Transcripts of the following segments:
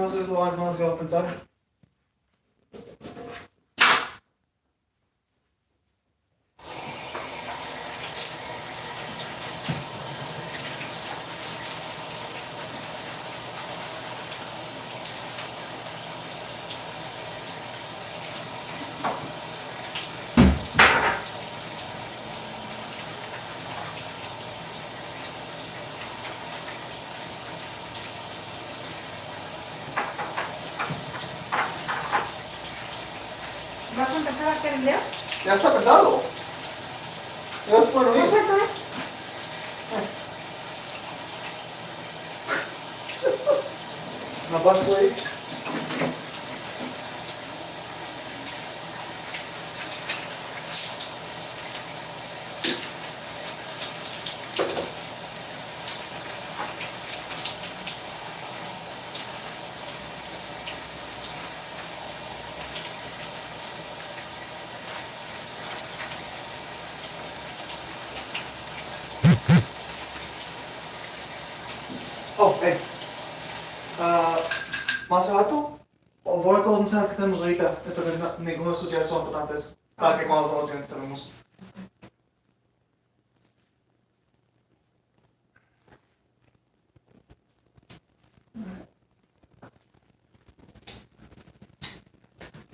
Entonces lo más que voy a pensar. ¿Vas a empezar a hacer el video? Ya está pensado. Ya vas por unir. No sé, ¿no? No paso ahí. Oh, hey. Más rato, o voy a todos los mensajes que tenemos ahorita. Esto que ninguno de estos ya son importantes. Para que cuando los vamos bien sabemos.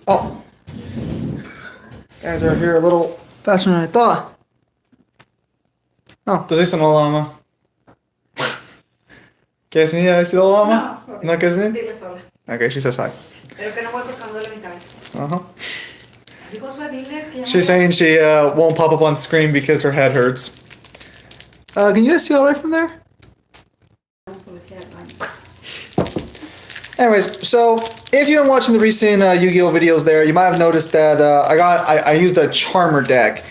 Oh. Guys are here a little faster than I thought. Oh, entonces no lama. ¿Quieres venir a decir lama? No, ¿No quieres venir? dile sola. Okay, she says hi. Pero que no voy tocándole mi cabeza. Uh-huh. Digo, diles que ya She's saying she won't pop up on screen because her head hurts. Can you guys see all right from there? Anyways, so if you've been watching the recent Yu-Gi-Oh videos there, you might have noticed that I used a Charmer deck.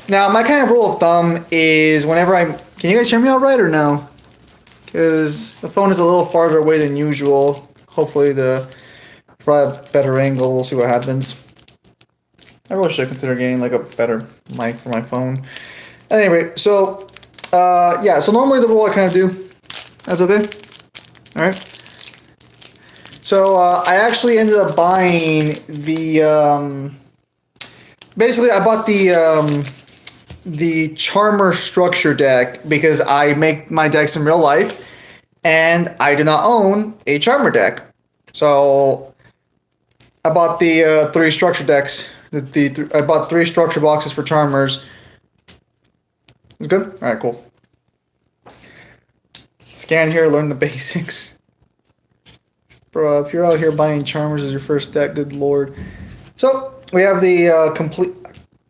Now, my kind of rule of thumb is whenever I'm... Can you guys hear me all right or no? Because the phone is a little farther away than usual. Hopefully probably a better angle. We'll see what happens. I really should consider getting like a better mic for my phone. Anyway, so yeah, so normally the rule I kind of do. That's okay? Alright. So I actually ended up buying the basically I bought the Charmer structure deck because I make my decks in real life and I do not own a Charmer deck. So I bought the 3 structure decks. I bought 3 structure boxes for Charmers. It's good? Alright, cool. Scan here, learn the basics. Bro, if you're out here buying Charmers as your first deck, good lord. So, we have the complete...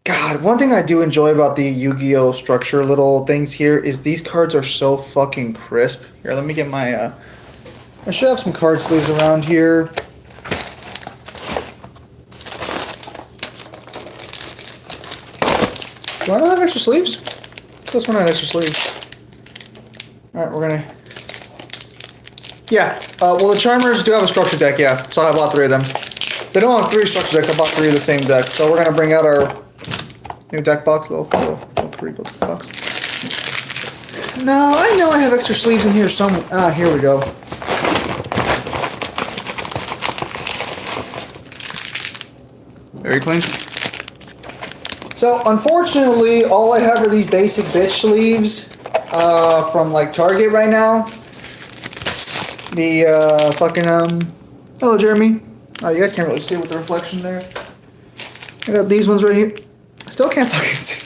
God, one thing I do enjoy about the Yu-Gi-Oh! Structure little things here is these cards are so fucking crisp. Here, let me get my... I should have some card sleeves around here. Do I not have extra sleeves? This one had extra sleeves. Alright, we're gonna... Yeah, well the Charmers do have a structure deck, yeah. So I bought 3 of them. They don't have 3 structure decks, I bought 3 of the same deck. So we're gonna bring out our new deck box, little creepy box. No, I know I have extra sleeves in here somewhere. Ah, here we go. Very clean. So, unfortunately, all I have are these basic bitch sleeves from, like, Target right now. The, fucking, hello, Jeremy. Oh, you guys can't really see with the reflection there. I got these ones right here. Still can't fucking see.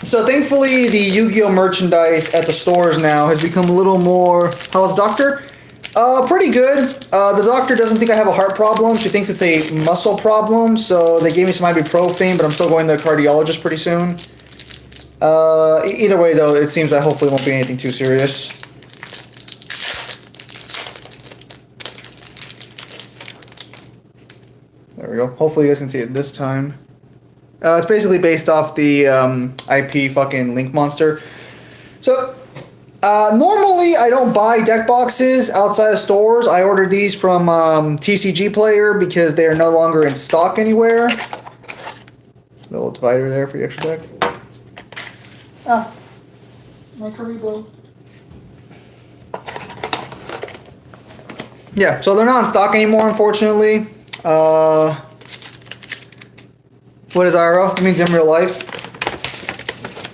So, thankfully, the Yu-Gi-Oh! Merchandise at the stores now has become a little more... How's Doctor? Pretty good. The doctor doesn't think I have a heart problem. She thinks it's a muscle problem, so they gave me some ibuprofen, but I'm still going to the cardiologist pretty soon. Either way, though, it seems that hopefully it won't be anything too serious. There we go. Hopefully you guys can see it this time. It's basically based off the IP fucking Link Monster. So... normally, I don't buy deck boxes outside of stores. I ordered these from TCG Player because they are no longer in stock anywhere. Little divider there for the extra deck. Ah, my Karibo. Yeah, so they're not in stock anymore, unfortunately. What is IRL? It means in real life.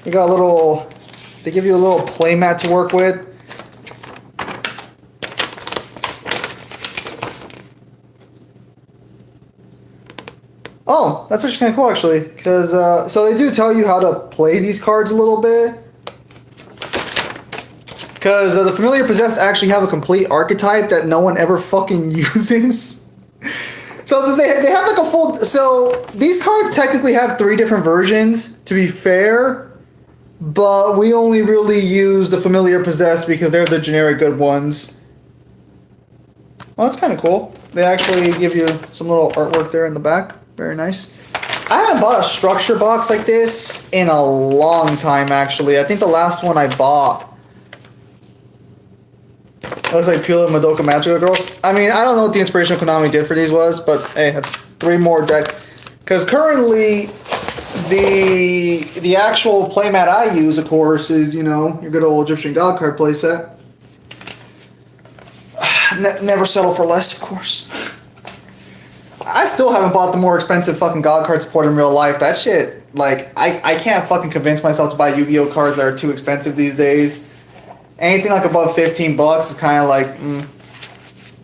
You got a little, they give you a little playmat to work with. Oh, that's actually kind of cool, actually, because so they do tell you how to play these cards a little bit. Because the Familiar Possessed actually have a complete archetype that no one ever fucking uses. So they have like a full. So these cards technically have 3 different versions, to be fair, but we only really use the Familiar Possessed because they're the generic good ones. Well, that's kind of cool. They actually give you some little artwork there in the back. Very nice. I haven't bought a structure box like this in a long time, actually. I think the last one I bought looks like Pula Madoka Magica Girls. I mean, I don't know what the inspiration Konami did for these was, but hey, that's 3 more deck. Because currently, the actual playmat I use, of course, is, you know, your good old Egyptian God card playset. Never settle for less, of course. I still haven't bought the more expensive fucking God card support in real life. That shit, like, I can't fucking convince myself to buy Yu-Gi-Oh cards that are too expensive these days. Anything like above $15 is kind of like,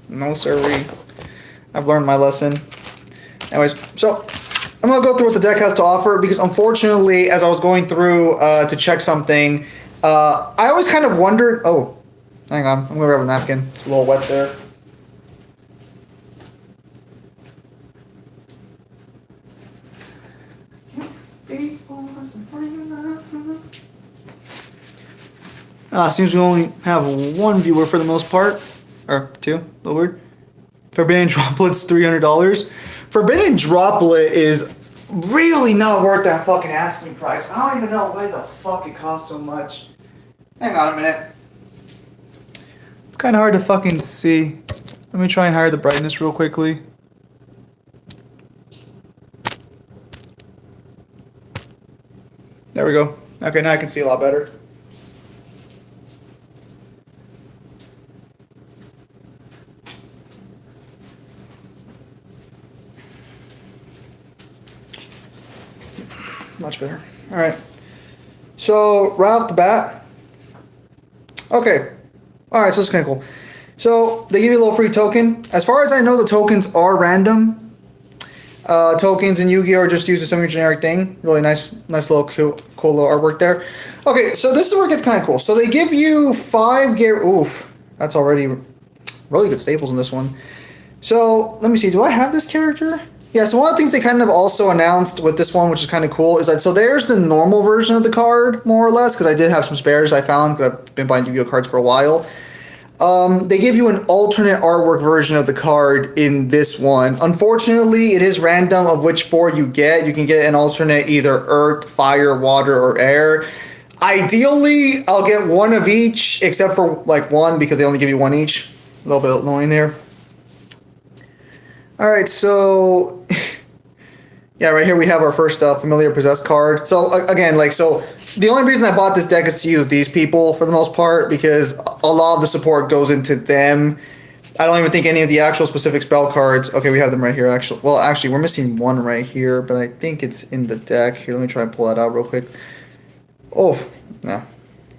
no sirree. I've learned my lesson. Anyways, so I'm going to go through what the deck has to offer because unfortunately, as I was going through to check something, I always kind of wondered, oh, hang on, I'm going to grab a napkin. It's a little wet there. Seems we only have 1 viewer for the most part. Or 2, little weird. Forbidden Droplet's $300. Forbidden Droplet is really not worth that fucking asking price. I don't even know why the fuck it costs so much. Hang on a minute. It's kind of hard to fucking see. Let me try and higher the brightness real quickly. There we go. Okay, now I can see a lot better. Much better. Alright. So, right off the bat. Okay. Alright, so this is kind of cool. So, they give you a little free token. As far as I know, the tokens are random. Tokens in Yu-Gi-Oh! Are just used as some generic thing. Really nice little cool little artwork there. Okay, so this is where it gets kind of cool. So, they give you 5 oof. That's already really good staples in this one. So, let me see. Do I have this character? Yeah, so one of the things they kind of also announced with this one, which is kind of cool, is that so there's the normal version of the card, more or less, because I did have some spares I found, because I've been buying Yu-Gi-Oh cards for a while. They give you an alternate artwork version of the card in this one. Unfortunately, it is random of which 4 you get. You can get an alternate either earth, fire, water, or air. Ideally, I'll get 1 of each, except for like 1, because they only give you 1 each. A little bit annoying there. Alright, so yeah, right here we have our first Familiar Possessed card. So again, like, so the only reason I bought this deck is to use these people for the most part because a lot of the support goes into them. I don't even think any of the actual specific spell cards. Okay, we have them right here. Actually, well, actually, we're missing 1 right here, but I think it's in the deck. Here, let me try and pull that out real quick. Oh, no,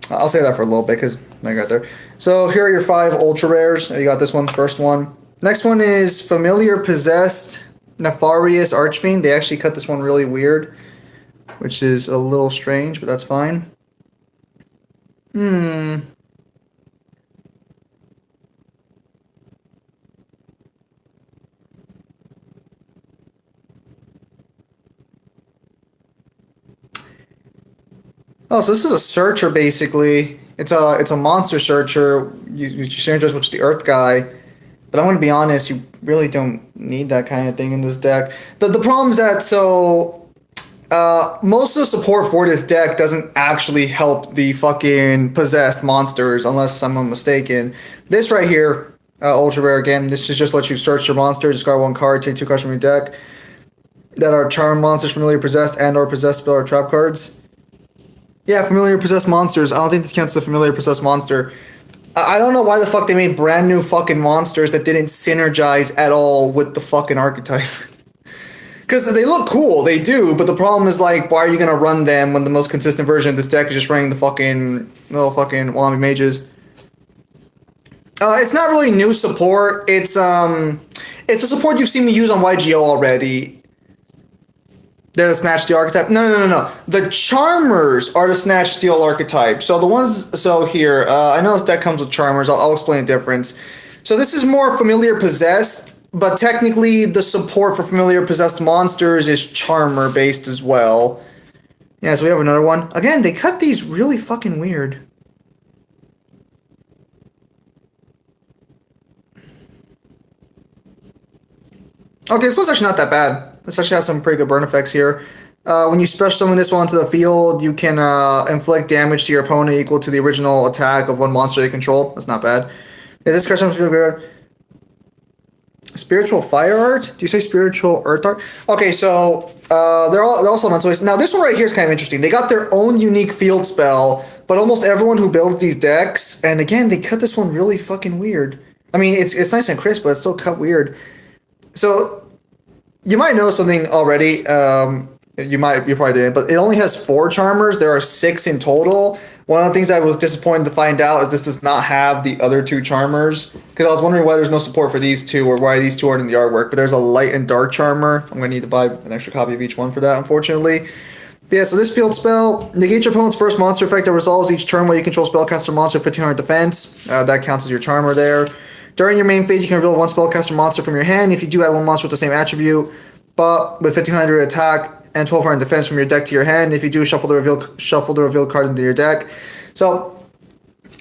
I'll save that for a little bit because I got there. So here are your 5 ultra rares. You got this one, first one. Next one is Familiar Possessed Nefarious Archfiend. They actually cut this one really weird, which is a little strange, but that's fine. Oh, so this is a searcher basically. It's a monster searcher. You synergize with the Earth guy. But I'm going to be honest, you really don't need that kind of thing in this deck. The problem is that, so, most of the support for this deck doesn't actually help the fucking possessed monsters, unless I'm mistaken. This right here, ultra rare again, this is just let you search your monster, discard 1 card, take 2 cards from your deck that are charm monsters, familiar possessed, and or possessed spell or trap cards. Yeah, familiar possessed monsters. I don't think this counts as a familiar possessed monster. I don't know why the fuck they made brand new fucking monsters that didn't synergize at all with the fucking archetype. Because they look cool, they do, but the problem is like, why are you gonna run them when the most consistent version of this deck is just running the fucking little fucking Wami mages? It's not really new support. It's a support you've seen me use on YGO already. They're the Snatch Steel archetype. No. The Charmers are the Snatch Steel archetype. So the ones, so here, I know this deck comes with Charmers. I'll explain the difference. So this is more Familiar Possessed, but technically the support for Familiar Possessed monsters is Charmer based as well. Yeah, so we have another one. Again, they cut these really fucking weird. Okay, this one's actually not that bad. This actually has some pretty good burn effects here. When you special summon this one onto the field, you can inflict damage to your opponent equal to the original attack of one monster they control. That's not bad. Yeah, this card summons good. Spiritual Fire Art? Do you say Spiritual Earth Art? Okay, so they're also elemental ways. Now this one right here is kind of interesting. They got their own unique field spell, but almost everyone who builds these decks, and again, they cut this one really fucking weird. I mean, it's nice and crisp, but it's still cut weird. So you might know something already. You probably didn't, but it only has 4 Charmers. There are 6 in total. One of the things I was disappointed to find out is this does not have the other 2 Charmers, because I was wondering why there's no support for these 2 or why these 2 aren't in the artwork. But there's a light and dark Charmer. I'm gonna need to buy an extra copy of each one for that, unfortunately. Yeah, so this field spell, negate your opponent's first monster effect that resolves each turn while you control spellcaster monster 1500 defense. That counts as your Charmer there. During your main phase, you can reveal one spellcaster monster from your hand. If you do add one monster with the same attribute, but with 1500 attack and 1200 defense from your deck to your hand. If you do, shuffle the revealed card into your deck. So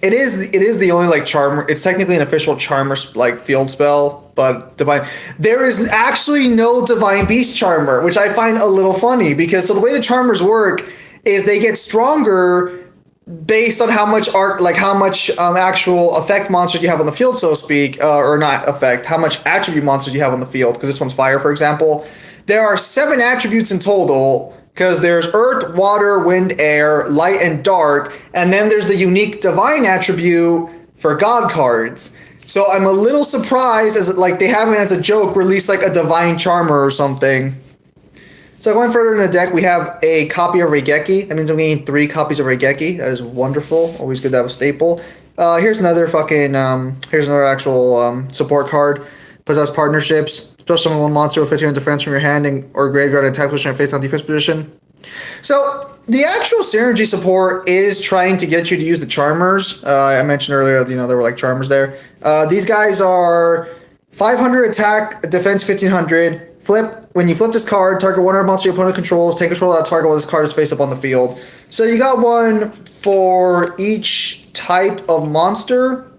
it is the only like Charmer. It's technically an official Charmer like field spell, but divine. There is actually no Divine Beast Charmer, which I find a little funny because so the way the Charmers work is they get stronger based on how much actual effect monsters you have on the field, so to speak, or not effect, how much attribute monsters you have on the field, because this one's fire, for example. There are 7 attributes in total, because there's earth, water, wind, air, light, and dark, and then there's the unique divine attribute for god cards. So I'm a little surprised as like they haven't as a joke released like a divine charmer or something. So going further in the deck, we have a copy of Raigeki. That means I'm getting 3 copies of Raigeki. That is wonderful. Always good to have a staple. Here's another actual support card. Possess partnerships. Special summon one monster with 1500 defense from your hand or graveyard and attack position and face on defense position. So the actual synergy support is trying to get you to use the Charmers. I mentioned earlier, there were like Charmers there. These guys are 500 attack, defense 1500. Flip. When you flip this card, target one other monster your opponent controls. Take control of that target while this card is face up on the field. So you got one for each type of monster.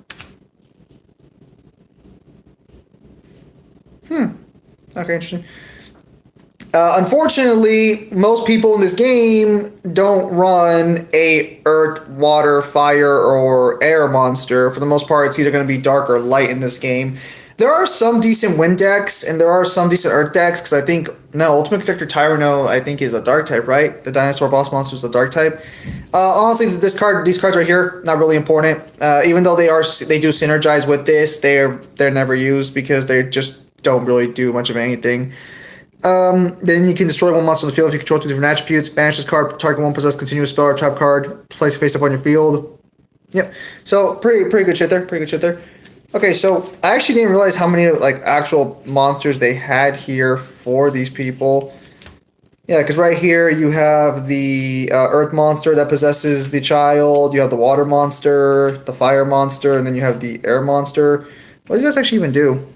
Okay, interesting. Unfortunately, most people in this game don't run a earth, water, fire, or air monster. For the most part, it's either going to be dark or light in this game. There are some decent wind decks, and there are some decent earth decks, because I think, Ultimate Protector Tyranno, I think, is a dark type, right? The Dinosaur Boss Monster is a dark type. Honestly, these cards right here, not really important. Even though they do synergize with this, they're never used, because they just don't really do much of anything. Then you can destroy one monster on the field if you control 2 different attributes. Banish this card, target one possessed continuous spell or trap card, place it face up on your field. Yep. So pretty good shit there. Okay, so I actually didn't realize how many like actual monsters they had here for these people. Yeah, because right here you have the earth monster that possesses the child. You have the water monster, the fire monster, and then you have the air monster. What do you guys actually even do?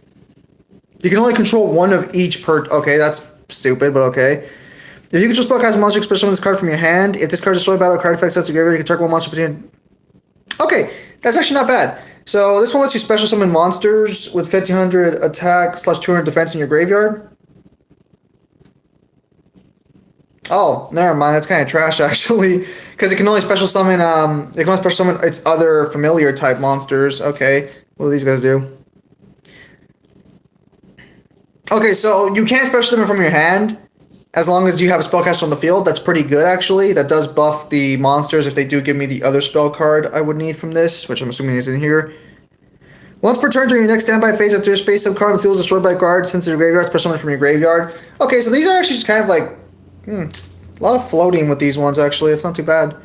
You can only control one of each per... Okay, that's stupid, but okay. If you control spellcast monster, express summon this card from your hand. If this card is destroyed by battle card effect sets to graveyard, you can target one monster 15. Okay, that's actually not bad. So this one lets you special summon monsters with 1500 attack / 200 defense in your graveyard. Oh, never mind. That's kind of trash actually, because it can only special summon its other familiar type monsters. Okay, what do these guys do? Okay, so you can't special summon from your hand. As long as you have a spellcaster on the field, that's pretty good actually. That does buff the monsters if they do give me the other spell card I would need from this, which I'm assuming is in here. Once per turn during your next standby phase, if there's face-up card on the field is destroyed by a guard, since your graveyard, special summon from your graveyard. Okay, so these are actually just kind of like, a lot of floating with these ones actually. It's not too bad.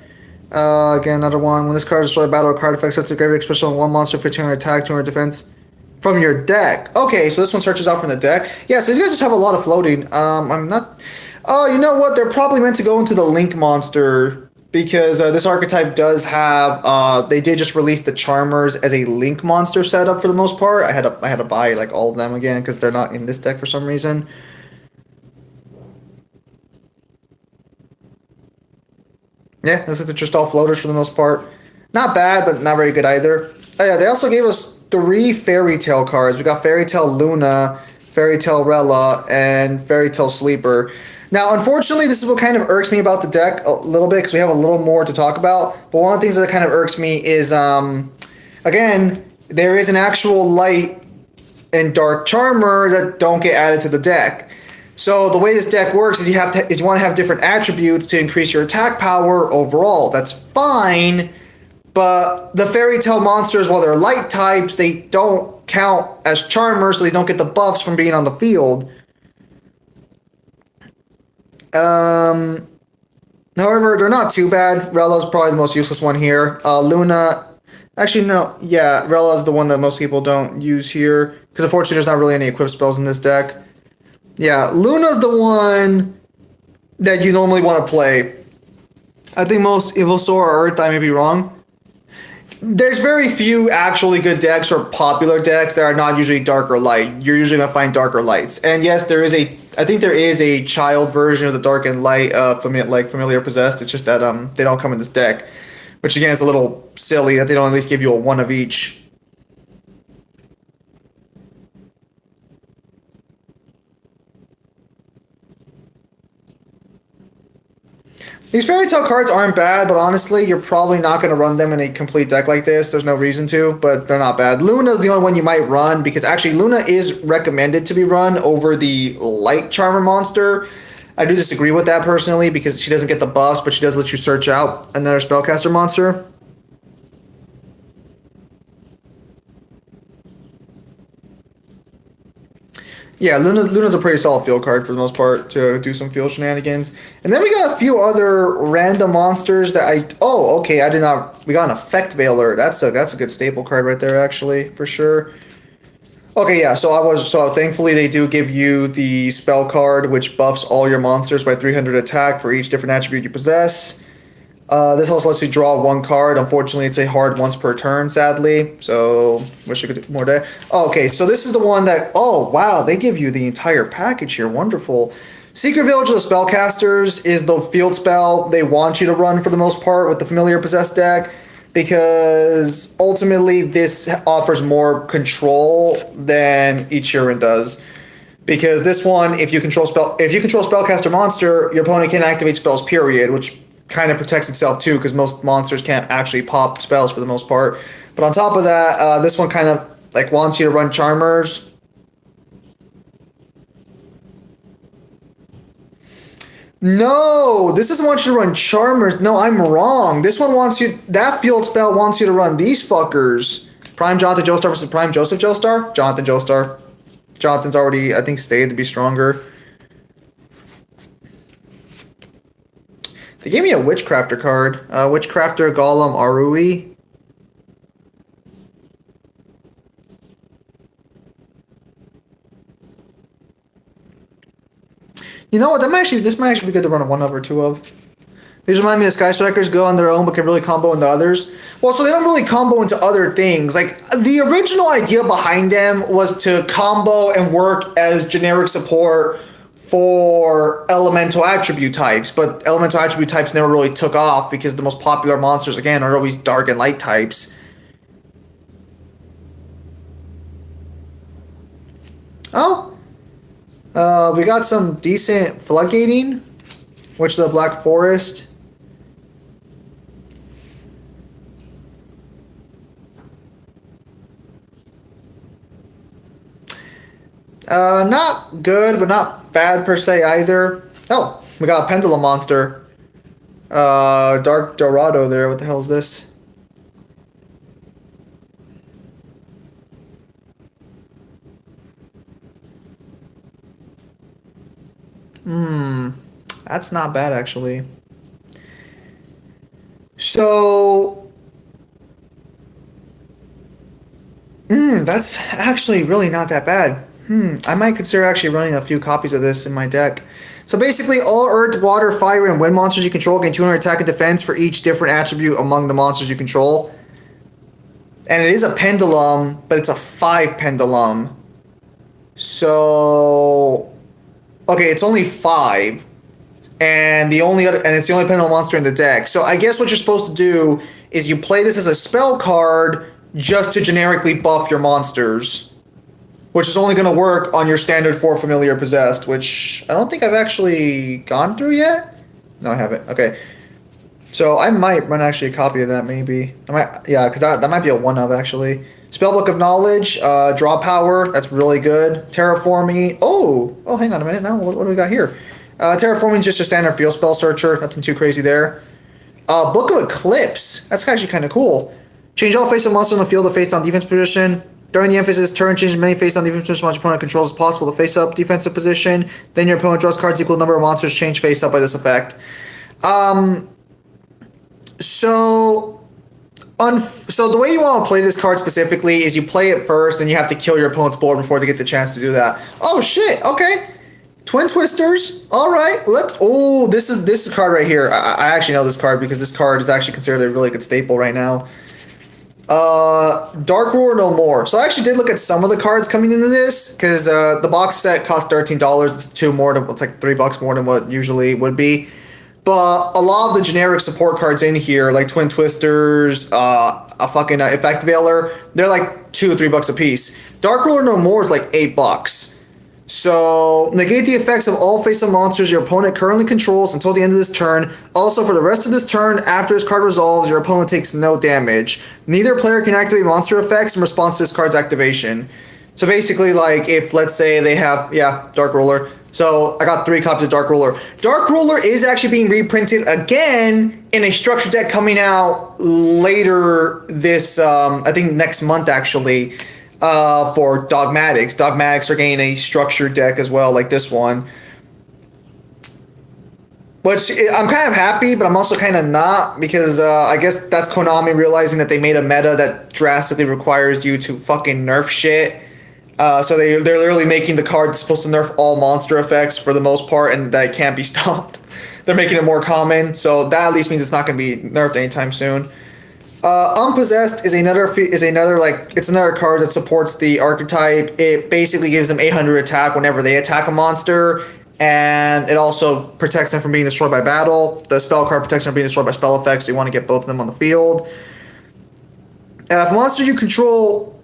Again, another one. When this card is destroyed by battle, a card effect sets a graveyard special on one monster for 200 attack, 200 defense from your deck. Okay, so this one searches out from the deck. Yeah, so these guys just have a lot of floating. I'm not. Oh, you know what? They're probably meant to go into the Link monster. Because this archetype does have, they did just release the Charmers as a Link monster setup for the most part. I had to buy like all of them again because they're not in this deck for some reason. Yeah, looks like they're just all floaters for the most part. Not bad, but not very good either. Oh yeah, they also gave us 3 Fairy Tale cards. We got Fairy Tale Luna, Fairy Tale Rella, and Fairy Tale Sleeper. Now, unfortunately, this is what kind of irks me about the deck a little bit because we have a little more to talk about. But one of the things that kind of irks me is, again, there is an actual light and dark charmer that don't get added to the deck. So the way this deck works is you want to have different attributes to increase your attack power overall. That's fine, but the Fairy Tale monsters, while they're light types, they don't count as charmers, so they don't get the buffs from being on the field. However, they're not too bad. Rella's probably the most useless one here. Luna, actually no, yeah, Rella's the one that most people don't use here because unfortunately there's not really any equip spells in this deck. Yeah, Luna's the one that you normally want to play. I think most Ivysaur or Earth, I may be wrong. There's very few actually good decks or popular decks that are not usually dark or light. You're usually going to find dark or lights. And yes, I think there is a child version of the dark and light Familiar Possessed. It's just that they don't come in this deck. Which again is a little silly that they don't at least give you a one of each. These Fairy Tale cards aren't bad, but honestly, you're probably not going to run them in a complete deck like this. There's no reason to, but they're not bad. Luna's the only one you might run, because actually Luna is recommended to be run over the Light Charmer monster. I do disagree with that personally, because she doesn't get the buffs, but she does let you search out another Spellcaster monster. Yeah, Luna's a pretty solid field card for the most part to do some field shenanigans. And then we got a few other random monsters that oh, okay, I did not... We got an Effect Veiler. That's a good staple card right there, actually, for sure. Okay, yeah, so thankfully they do give you the spell card, which buffs all your monsters by 300 attack for each different attribute you possess. This also lets you draw one card. Unfortunately, it's a hard once per turn, sadly. So, wish I could do more there. Oh, okay, so this is the one that... Oh, wow, they give you the entire package here. Wonderful. Secret Village of the Spellcasters is the field spell they want you to run for the most part with the Familiar Possessed deck. Because, ultimately, this offers more control than Ichiran does. Because this one, if you control Spellcaster monster, your opponent can activate spells, period, which... kind of protects itself too, because most monsters can't actually pop spells for the most part. But on top of that, this one kind of like wants you to run Charmers. No, this doesn't want you to run Charmers. No, I'm wrong. This one wants you... That field spell wants you to run these fuckers. Prime Jonathan Joestar versus Prime Joseph Joestar? Jonathan Joestar. Jonathan's already, I think, stayed to be stronger. They gave me a Witchcrafter card. Witchcrafter Golem Arui. You know what? This might actually be good to run a 1 of or 2 of. These remind me of Sky Strikers go on their own but can really combo into others. Well, so they don't really combo into other things. Like, the original idea behind them was to combo and work as generic support for elemental attribute types, but elemental attribute types never really took off because the most popular monsters, again, are always dark and light types. Oh, we got some decent floodgating, which is a Black Forest. Not good, but not bad per se either. Oh, we got a Pendulum monster. Dark Dorado there. What the hell is this? That's not bad actually. So, that's actually really not that bad. I might consider actually running a few copies of this in my deck. So basically, all Earth, Water, Fire, and Wind monsters you control gain 200 attack and defense for each different attribute among the monsters you control. And it is a pendulum, but it's a 5 pendulum. So, okay, it's only 5. And it's the only pendulum monster in the deck. So I guess what you're supposed to do is you play this as a spell card just to generically buff your monsters, which is only going to work on your standard 4 familiar possessed, which I don't think I've actually gone through yet. No, I haven't. Okay, so I might run actually a copy of that maybe. Yeah, because that might be a 1-of actually. Spellbook of Knowledge, draw power. That's really good. Terraforming. Oh, hang on a minute. Now what do we got here? Terraforming is just a standard field spell searcher. Nothing too crazy there. Book of Eclipse. That's actually kind of cool. Change all face of monsters on the field to face down defense position. During the emphasis turn, change as many face down defense position your opponent controls as possible to face up defensive position. Then your opponent draws cards equal number of monsters change face up by this effect. So the way you want to play this card specifically is you play it first, and you have to kill your opponent's board before they get the chance to do that. Oh shit! Okay. Twin Twisters. All right, this is a card right here. I actually know this card because this card is actually considered a really good staple right now. Dark Ruler No More. So I actually did look at some of the cards coming into this because the box set cost $13. It's like $3 more than what usually would be. But a lot of the generic support cards in here, like Twin Twisters, a fucking Effect Veiler, they're like $2 or $3 a piece. Dark Ruler No More is like $8. So, negate the effects of all face-up monsters your opponent currently controls until the end of this turn. Also, for the rest of this turn, after this card resolves, your opponent takes no damage. Neither player can activate monster effects in response to this card's activation. So basically, like, if, let's say, they have, Dark Ruler. So, I got 3 copies of Dark Ruler. Dark Ruler is actually being reprinted again in a structure deck coming out later this, I think next month, actually. For Dogmatics. Dogmatics are getting a structured deck as well, like this one. Which, I'm kind of happy, but I'm also kind of not, because I guess that's Konami realizing that they made a meta that drastically requires you to fucking nerf shit. So they're literally making the card that's supposed to nerf all monster effects for the most part, and that can't be stopped. They're making it more common, so that at least means it's not going to be nerfed anytime soon. Unpossessed is another it's another card that supports the archetype. It basically gives them 800 attack whenever they attack a monster, and it also protects them from being destroyed by battle. The spell card protects them from being destroyed by spell effects, so you want to get both of them on the field. If a monster you control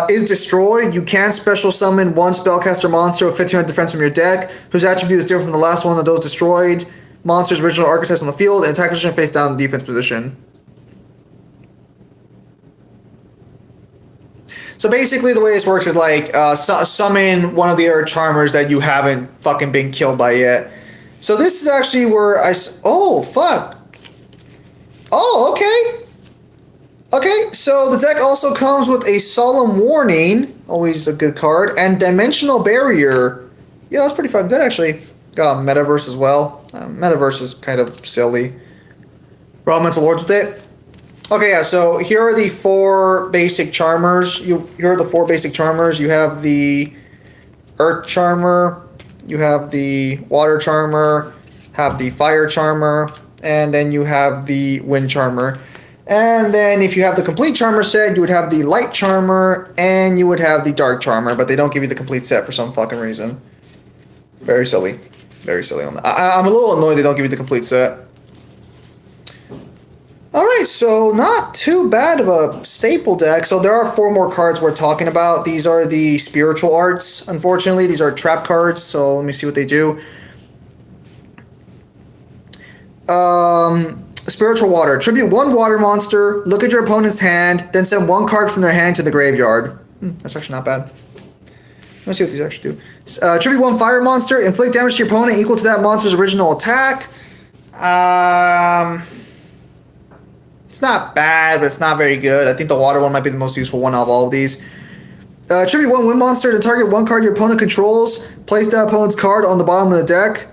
is destroyed, you can special summon one spellcaster monster with 1500 defense from your deck, whose attribute is different from the last one of those destroyed monsters' original archetypes on the field, and attack position face down defense position. So basically, the way this works is like summon one of the other charmers that you haven't fucking been killed by yet. So this is actually where oh fuck. Oh, okay. Okay, so the deck also comes with a Solemn Warning, always a good card, and Dimensional Barrier. Yeah, that's pretty fucking good actually. Got Metaverse as well. Metaverse is kind of silly. Raw Mental Lords with it. Okay, yeah, so here are the 4 basic charmers. Here are the 4 basic charmers. You have the Earth Charmer, you have the Water Charmer, have the Fire Charmer, and then you have the Wind Charmer. And then if you have the complete Charmer set, you would have the Light Charmer, and you would have the Dark Charmer, but they don't give you the complete set for some fucking reason. Very silly. Very silly on that. I'm a little annoyed they don't give you the complete set. Alright, so not too bad of a staple deck. So there are 4 more cards we're talking about. These are the Spiritual Arts, unfortunately. These are trap cards, so let me see what they do. Spiritual Water. Tribute 1 water monster, look at your opponent's hand, then send 1 card from their hand to the graveyard. That's actually not bad. Let's see what these actually do. Tribute 1 fire monster. Inflict damage to your opponent equal to that monster's original attack. It's not bad, but it's not very good. I think the water one might be the most useful one out of all of these. Tribute 1 wind monster to target one card your opponent controls. Place that opponent's card on the bottom of the deck.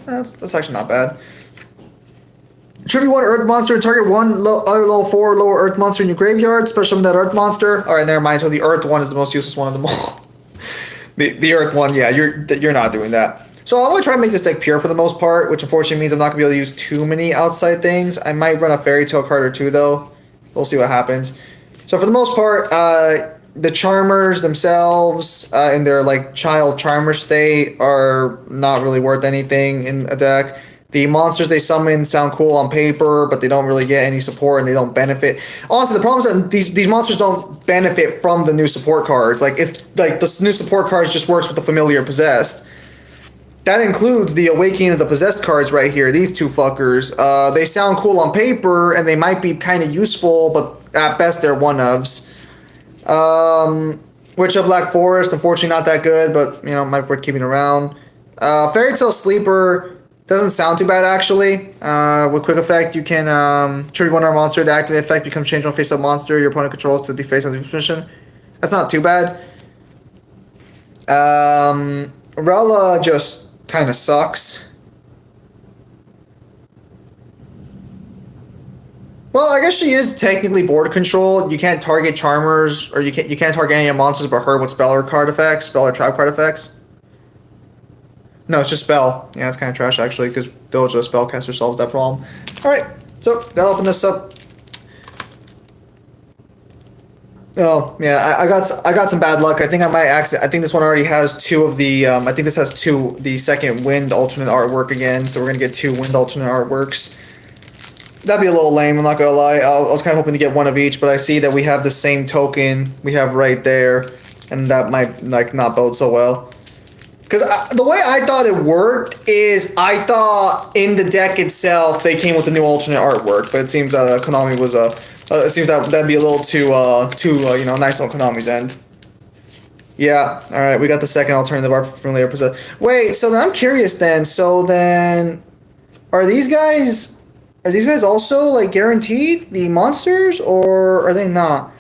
That's actually not bad. Tribute 1 earth monster to target one other level 4 lower earth monster in your graveyard. Special summon that earth monster. Alright, never mind. So the earth one is the most useless one of them all. the earth one, yeah, you're not doing that. So I'm going to try and make this deck pure for the most part, which unfortunately means I'm not going to be able to use too many outside things. I might run a fairy tale card or two, though. We'll see what happens. So for the most part, the charmers themselves, in their like child charmer state, are not really worth anything in a deck. The monsters they summon sound cool on paper, but they don't really get any support and they don't benefit. Honestly, the problem is that these monsters don't benefit from the new support cards. Like, it's like the new support cards just works with the familiar possessed. That includes the Awakening of the Possessed cards right here. These two fuckers. They sound cool on paper, and they might be kind of useful, but at best they're one-ofs. Witch of Black Forest, unfortunately not that good, but, you know, might be worth keeping around. Fairy Tale Sleeper doesn't sound too bad, actually. With quick effect, you can trigger one of our monster to activate effect, becomes changed on face-up monster your opponent controls to deface on the position. That's not too bad. Rella just kind of sucks. Well, I guess she is technically board controlled. You can't target charmers, or you can't target any monsters but her with spell or card effects, spell or trap card effects. No, it's just spell. Yeah, it's kind of trash actually, because Village of the Spellcaster solves that problem. All right, so gotta open this up. Oh yeah, I got some bad luck. I think I might accident. I think this one already has two of the. I think this has the second wind alternate artwork again. So we're gonna get 2 wind alternate artworks. That'd be a little lame. I'm not gonna lie. I was kind of hoping to get one of each, but I see that we have the same token we have right there, and that might like not bode so well. Because the way I thought it worked is I thought in the deck itself they came with the new alternate artwork, but it seems that Konami was it seems that that'd be a little too you know, nice on Konami's end. Yeah, all right, we got the second alternative art for familiar possess. Wait, so then I'm curious then. So then, are these guys also like guaranteed the monsters, or are they not?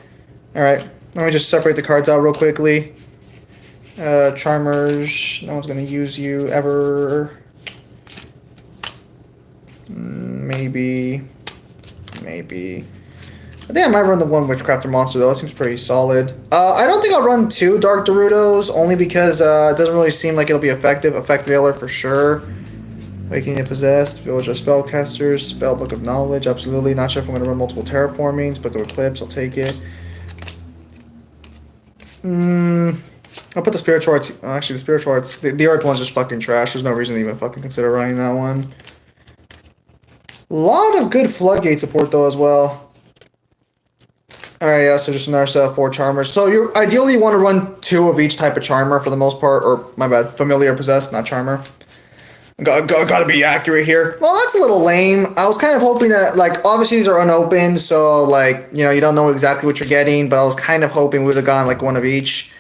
All right, let me just separate the cards out real quickly. Charmers, no one's gonna use you ever. Maybe. I think I might run the 1 Witchcrafter monster though. That seems pretty solid. I don't think I'll run 2 Dark Gerudos, only because it doesn't really seem like it'll be effective. Effect Veiler for sure. Awakening the Possessed, Village of Spellcasters, Spell Book of Knowledge, absolutely. Not sure if I'm going to run multiple Terraformings. Book of Eclipse, I'll take it. I'll put the Spiritual Arts. Actually, the Spiritual Arts. The Earth one's just fucking trash. There's no reason to even fucking consider running that one. A lot of good Floodgate support though as well. Alright, yeah, so just another set of 4 Charmers. So you ideally want to run 2 of each type of Charmer for the most part, or my bad, Familiar Possessed, not Charmer. Gotta be accurate here. Well, that's a little lame. I was kind of hoping that, like, obviously these are unopened, so, like, you know, you don't know exactly what you're getting, but I was kind of hoping we would have gone, like, 1 of each.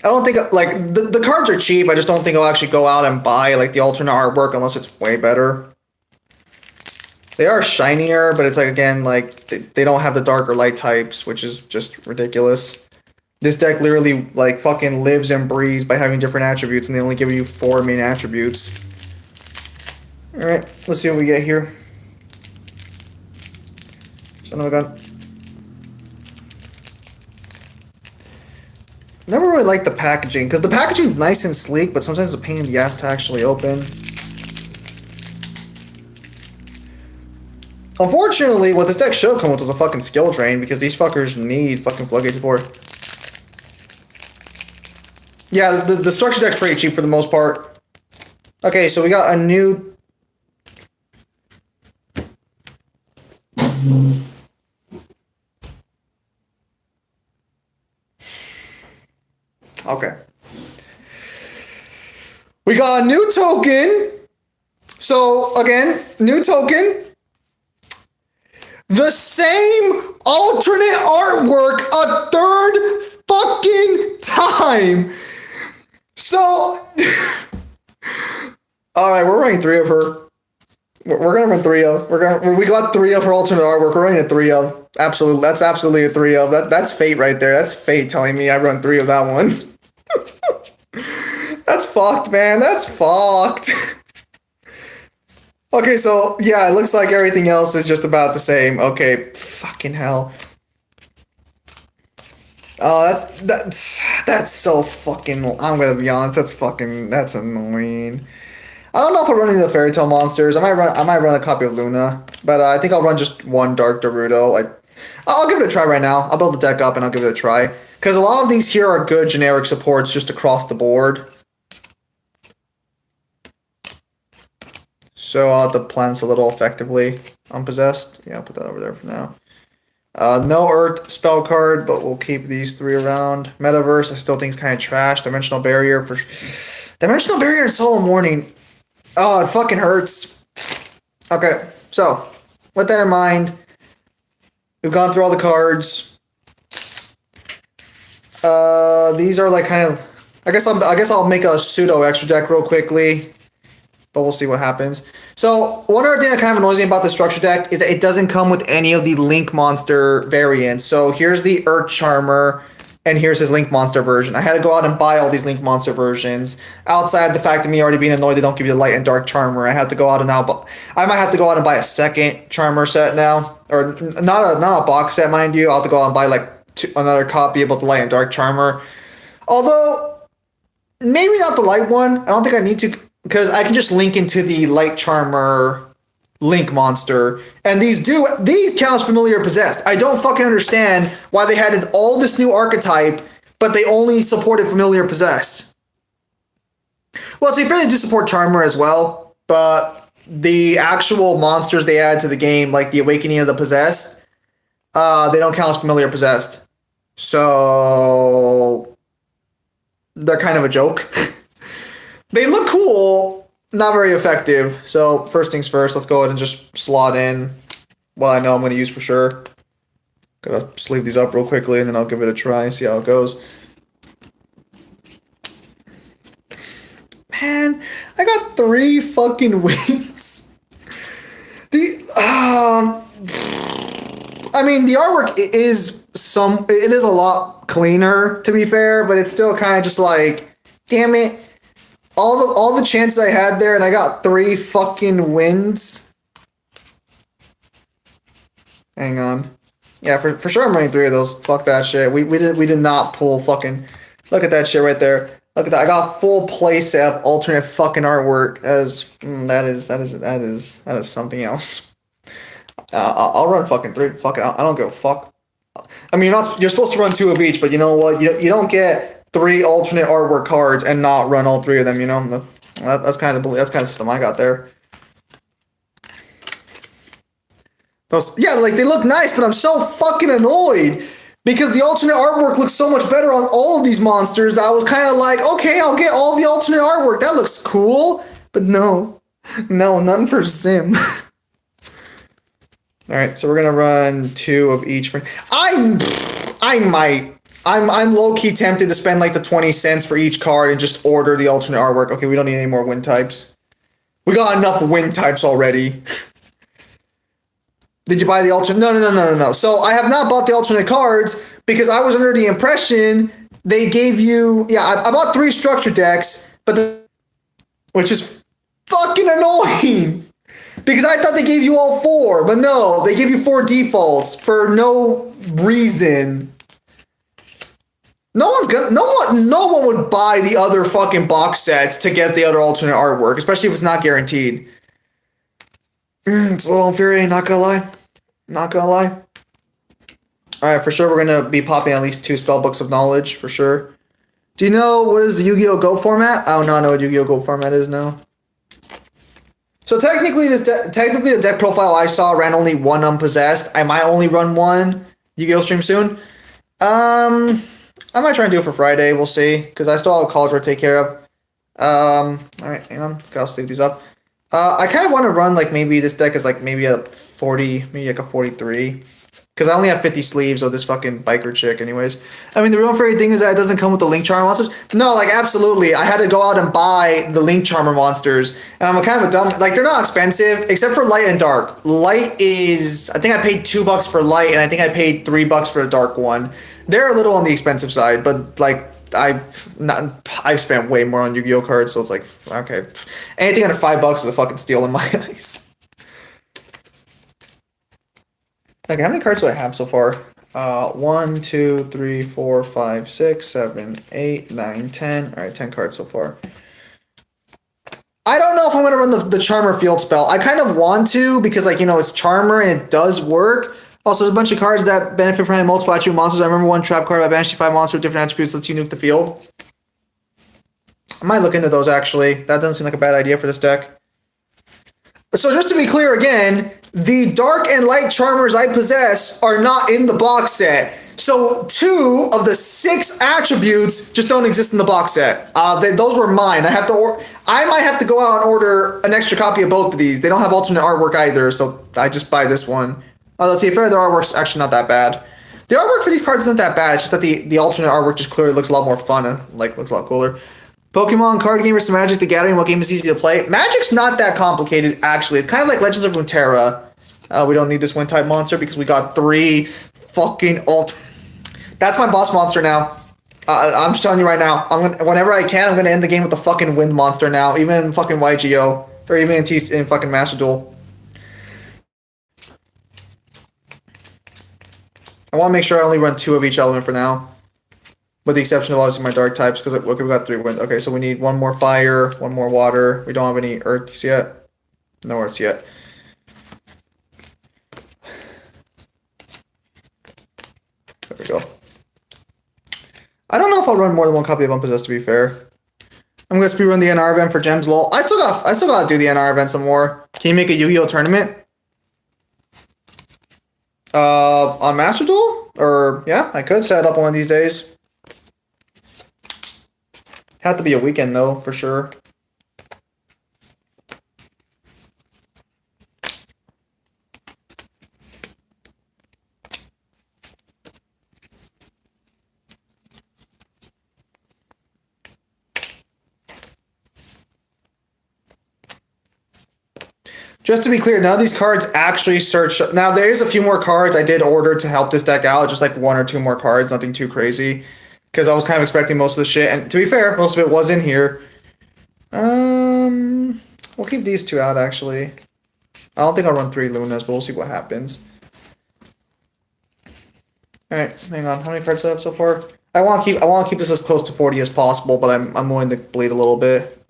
I don't think, like, the cards are cheap. I just don't think I'll actually go out and buy, like, the alternate artwork unless it's way better. They are shinier, but it's like, again, like, they don't have the dark or light types, which is just ridiculous. This deck literally, like, fucking lives and breathes by having different attributes, and they only give you 4 main attributes. Alright, let's see what we get here. Son of a gun. Never really liked the packaging, because the packaging is nice and sleek, but sometimes it's a pain in the ass to actually open. Unfortunately, what this deck should have come with was a fucking skill drain, because these fuckers need fucking Floodgate support. Yeah, the structure deck's pretty cheap for the most part. Okay, so we got a new... Okay. We got a new token. So, again, new token. The same alternate artwork a third fucking time. time. So, all right, we're running 3 of her. We're gonna run 3 of. We got 3 of her alternate artwork. We're running a 3 of. Absolutely, that's absolutely a 3 of. That's fate right there. That's fate telling me I run 3 of that one. That's fucked, man. That's fucked. Okay, so yeah, it looks like everything else is just about the same. Okay, fucking hell. Oh, that's so fucking. I'm gonna be honest. That's annoying. I don't know if I'm running the fairy tale monsters. I might run a copy of Luna, but I think I'll run just one Dark Gerudo. I'll give it a try right now. I'll build the deck up and I'll give it a try because a lot of these here are good generic supports just across the board. So I'll have to plan this a little effectively. Unpossessed. Yeah, I'll put that over there for now. No Earth spell card, but we'll keep these 3 around. Metaverse, I still think is kind of trash. Dimensional Barrier and Soul Morning. Oh, it fucking hurts. Okay, so with that in mind, we've gone through all the cards. These are like kind of. I guess I'll make a pseudo extra deck real quickly, but we'll see what happens. So one other thing that kind of annoys me about the structure deck is that it doesn't come with any of the Link Monster variants. So here's the Earth Charmer, and here's his Link Monster version. I had to go out and buy all these Link Monster versions. Outside the fact of me already being annoyed they don't give you the Light and Dark Charmer, I had to go out and I might have to go out and buy a second Charmer set now, or not a box set, mind you. I'll have to go out and buy like another copy of both the Light and Dark Charmer. Although maybe not the Light one. I don't think I need to. Because I can just link into the Light Charmer Link Monster. And these count as familiar possessed. I don't fucking understand why they added all this new archetype, but they only supported familiar possessed. Well, to be fair, they do support Charmer as well, but the actual monsters they add to the game, like the Awakening of the Possessed, they don't count as familiar possessed. So they're kind of a joke. They look cool, not very effective. So first things first, let's go ahead and just slot in what I know I'm going to use for sure. Gotta sleeve these up real quickly and then I'll give it a try and see how it goes. Man, I got 3 fucking wins. I mean, the artwork is a lot cleaner, to be fair, but it's still kind of just like, damn it. All the chances I had there, and I got 3 fucking wins. Hang on. Yeah, for sure I'm running 3 of those. Fuck that shit. We did not pull fucking. Look at that shit right there. Look at that. I got full playset of alternate fucking artwork. That is something else. I'll run fucking 3. Fuck it. I don't give a fuck. I mean, you're supposed to run 2 of each, but you know what? You don't get 3 alternate artwork cards and not run all 3 of them, you know? That's kind of system I got there. Yeah, like they look nice, but I'm so fucking annoyed because the alternate artwork looks so much better on all of these monsters that I was kind of like, okay, I'll get all the alternate artwork. That looks cool. But no, none for Zim. All right, so we're gonna run 2 of each. I'm low-key tempted to spend like the 20 cents for each card and just order the alternate artwork. Okay, we don't need any more wind types. We got enough wind types already. Did you buy the alternate? No. So I have not bought the alternate cards because I was under the impression they gave you... Yeah, I bought 3 structure decks, which is fucking annoying. Because I thought they gave you all 4, but no, they gave you 4 defaults for no reason. No one would buy the other fucking box sets to get the other alternate artwork, especially if it's not guaranteed. It's a little infuriating, not gonna lie. Alright, for sure we're gonna be popping at least 2 spellbooks of knowledge, for sure. Do you know what is the Yu-Gi-Oh! Go format? I do not know what Yu-Gi-Oh! Go format is now. So technically the deck profile I saw ran only 1 unpossessed. I might only run 1 Yu-Gi-Oh! Stream soon. I might try and do it for Friday. We'll see. Because I still have college work to take care of. Alright, hang on. I'll sleeve these up. I kind of want to run, like, maybe this deck is, like, maybe a 40, maybe, like, a 43. Because I only have 50 sleeves of this fucking biker chick anyways. I mean, the real fairy thing is that it doesn't come with the Link Charmer monsters. No, like, absolutely. I had to go out and buy the Link Charmer monsters. And I'm kind of a dumb... Like, they're not expensive, except for Light and Dark. Light is... I think I paid $2 for Light, and I think I paid $3 for the Dark one. They're a little on the expensive side, but, like... I've spent way more on Yu-Gi-Oh cards, so it's like, okay, anything under $5 is a fucking steal in my eyes. Okay, how many cards do I have so far? 1, 2, 3, 4, 5, 6, 7, 8, 9, 10. All right, 10 cards so far. I don't know if I'm gonna run the Charmer field spell. I kind of want to because, like, you know, it's Charmer and it does work. Also, there's a bunch of cards that benefit from having multiple attribute monsters. I remember one trap card by banishing 5 monsters with different attributes lets you nuke the field. I might look into those, actually. That doesn't seem like a bad idea for this deck. So just to be clear again, the Dark and Light Charmers I possess are not in the box set. So 2 of the 6 attributes just don't exist in the box set. Those were mine. I might have to go out and order an extra copy of both of these. They don't have alternate artwork either, so I just buy this one. Although, to be fair, the artwork's actually not that bad. The artwork for these cards isn't that bad. It's just that the alternate artwork just clearly looks a lot more fun and, like, looks a lot cooler. Pokemon card game versus Magic the Gathering. What game is easy to play? Magic's not that complicated, actually. It's kind of like Legends of Runeterra. We don't need this wind-type monster because we got 3 fucking That's my boss monster now. I'm just telling you right now. Whenever I can, I'm gonna end the game with the fucking wind monster now. Even in fucking YGO. Or even in fucking Master Duel. I want to make sure I only run 2 of each element for now. With the exception of obviously my dark types, because okay, we got 3 wind. Okay, so we need 1 more fire, 1 more water. We don't have any earths yet. No earths yet. There we go. I don't know if I'll run more than 1 copy of Unpossessed, to be fair. I'm gonna speedrun the NR event for gems, lol. I still gotta do the NR event some more. Can you make a Yu-Gi-Oh tournament? On Master Duel? Or, yeah, I could set up one of these days. Have to be a weekend, though, for sure. Just to be clear, none of these cards actually search. Now, there's a few more cards I did order to help this deck out. Just like 1 or 2 more cards, nothing too crazy. Because I was kind of expecting most of the shit. And to be fair, most of it was in here. We'll keep these 2 out, actually. I don't think I'll run 3 Lunas, but we'll see what happens. Alright, hang on. How many cards do I have so far? I want to keep this as close to 40 as possible, but I'm willing to bleed a little bit.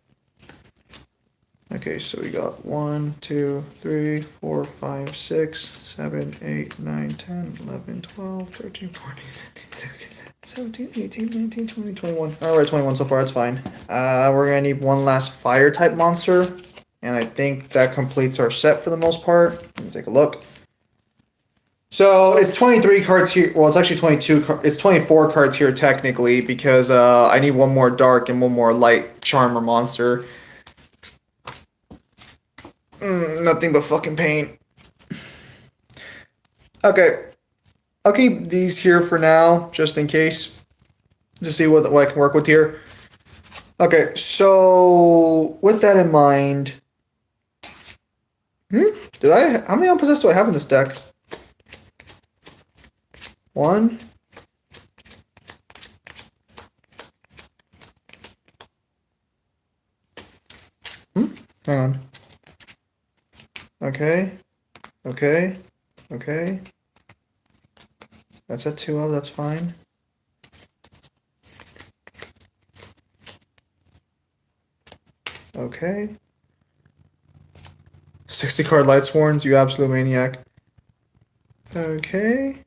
Okay, so we got 1, 2, 3, 4, 5, 6, 7, 8, 9, 10, 11, 12, 13, 14, 15, 16, 17, 18, 19, 20, 21. Alright, we're at 21 so far, that's fine. We're gonna need 1 last fire type monster. And I think that completes our set for the most part. Let me take a look. So it's 23 cards here. Well, it's actually 22. It's 24 cards here technically because I need 1 more dark and 1 more light charmer monster. Nothing but fucking pain. Okay. I'll keep these here for now, just in case. To see what I can work with here. Okay, so with that in mind. How many Unpossessed do I have in this deck? 1. Hang on. Okay. That's at 2 of, that's fine. Okay. 60 card Light Sworns, you absolute maniac. Okay.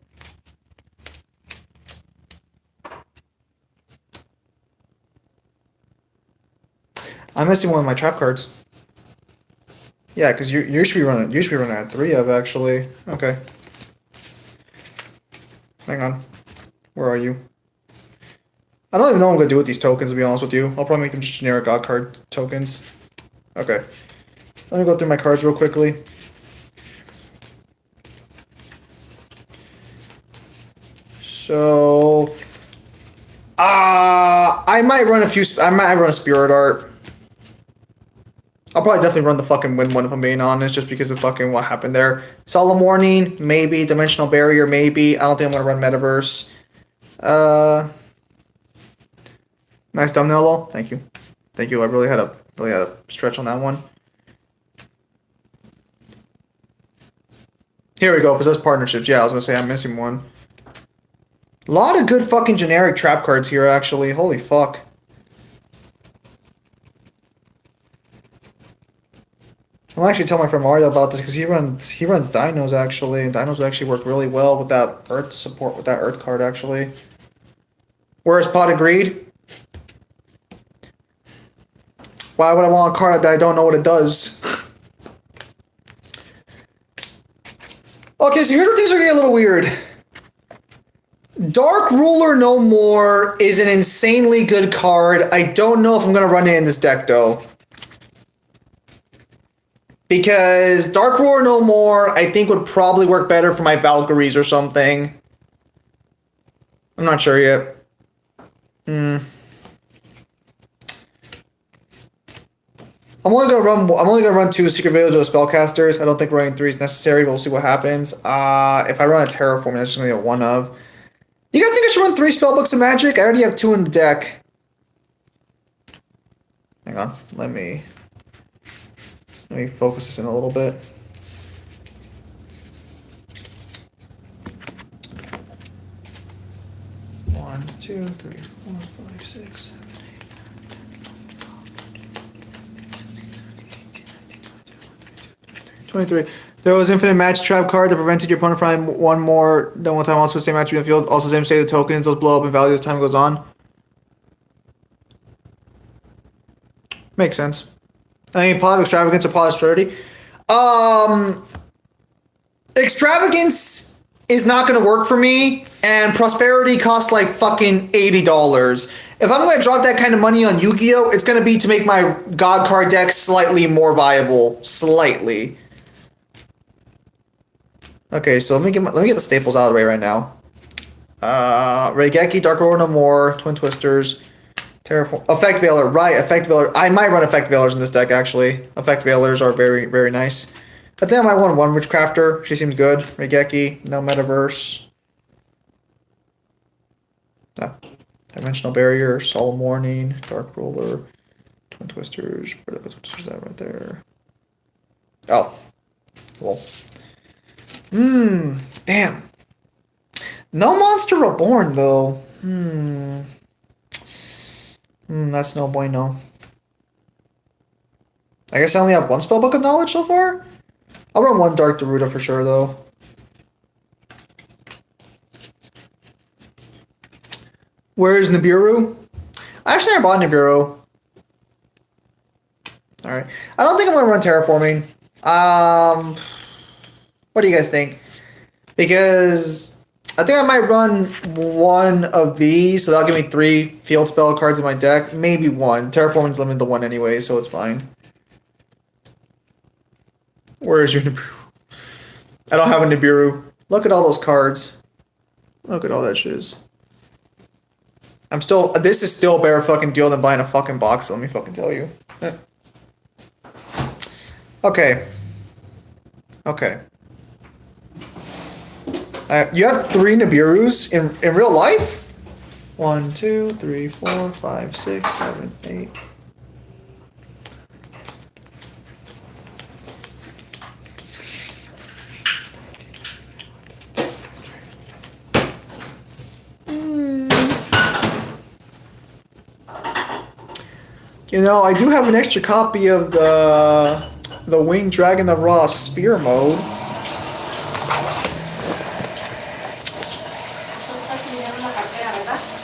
I'm missing 1 of my trap cards. Yeah, because you should be running at 3 of actually. Okay. Hang on. Where are you? I don't even know what I'm gonna do with these tokens, to be honest with you. I'll probably make them just generic god card tokens. Okay. Let me go through my cards real quickly. So, I might run a few. I might run a Spirit Art. I'll probably definitely run the fucking Wind one if I'm being honest, just because of fucking what happened there. Solemn Warning, maybe. Dimensional Barrier, maybe. I don't think I'm gonna run Metaverse. Nice thumbnail, lol. Thank you. Thank you. I really had a stretch on that one. Here we go. Possessed Partnerships. Yeah, I was gonna say I'm missing one. A lot of good fucking generic trap cards here, actually. Holy fuck. I'll actually tell my friend Mario about this because he runs dinos actually, and dinos would actually work really well with that earth support with that earth card actually. Where's Pot of Greed? Why would I want a card that I don't know what it does? Okay, so here's where things are getting a little weird. Dark Ruler No More is an insanely good card. I don't know if I'm gonna run it in this deck though. Because Dark Ruler No More, I think, would probably work better for my Valkyries or something. I'm not sure yet. I'm only gonna run 2 Secret Village of the Spellcasters. I don't think running 3 is necessary, but we'll see what happens. If I run a Terraform, that's just gonna be a 1 of. You guys think I should run 3 Spellbooks of Magic? I already have 2 in the deck. Hang on, let me focus this in a little bit. One, 2, 3, 4, 5, 6, 7, 8, 23. There was infinite match trap card that prevented your opponent from having one more than one time also the same attribute in the field. Also same state of tokens, those blow up in value as time goes on. Makes sense. I mean, Pot of Extravagance or Pot of Prosperity. Extravagance is not going to work for me, and Prosperity costs like fucking $80. If I'm going to drop that kind of money on Yu-Gi-Oh, it's going to be to make my God card deck slightly more viable. Slightly. Okay, so let me get the staples out of the way right now. Raigeki, Dark Ruler No More, Twin Twisters, Terraform, Effect Veiler, right? Effect Veiler. I might run Effect Veilers in this deck actually. Effect Veilers are very, very nice. I think I might run one Witchcrafter. She seems good. Raigeki, no Metaverse. Dimensional Barrier, Solemn Warning, Dark Ruler, Twin Twisters. Where the Twisters that right there? Oh, well. Damn. No Monster Reborn though. That's no bueno. I guess I only have 1 Spellbook of Knowledge so far? I'll run 1 Dark Daruda for sure though. Where's Nibiru? I actually never bought Nibiru. Alright. I don't think I'm gonna run Terraforming. What do you guys think? Because I think I might run 1 of these, so that'll give me 3 field spell cards in my deck. Maybe 1. Terraforming's limited to 1 anyway, so it's fine. Where is your Nibiru? I don't have a Nibiru. Look at all those cards. Look at all that shiz. This is still a better fucking deal than buying a fucking box, let me fucking tell you. Okay. Okay. You have 3 Nibirus in real life? 1, 2, 3, 4, 5, 6, 7, 8. You know, I do have an extra copy of the Winged Dragon of Ra Spear mode.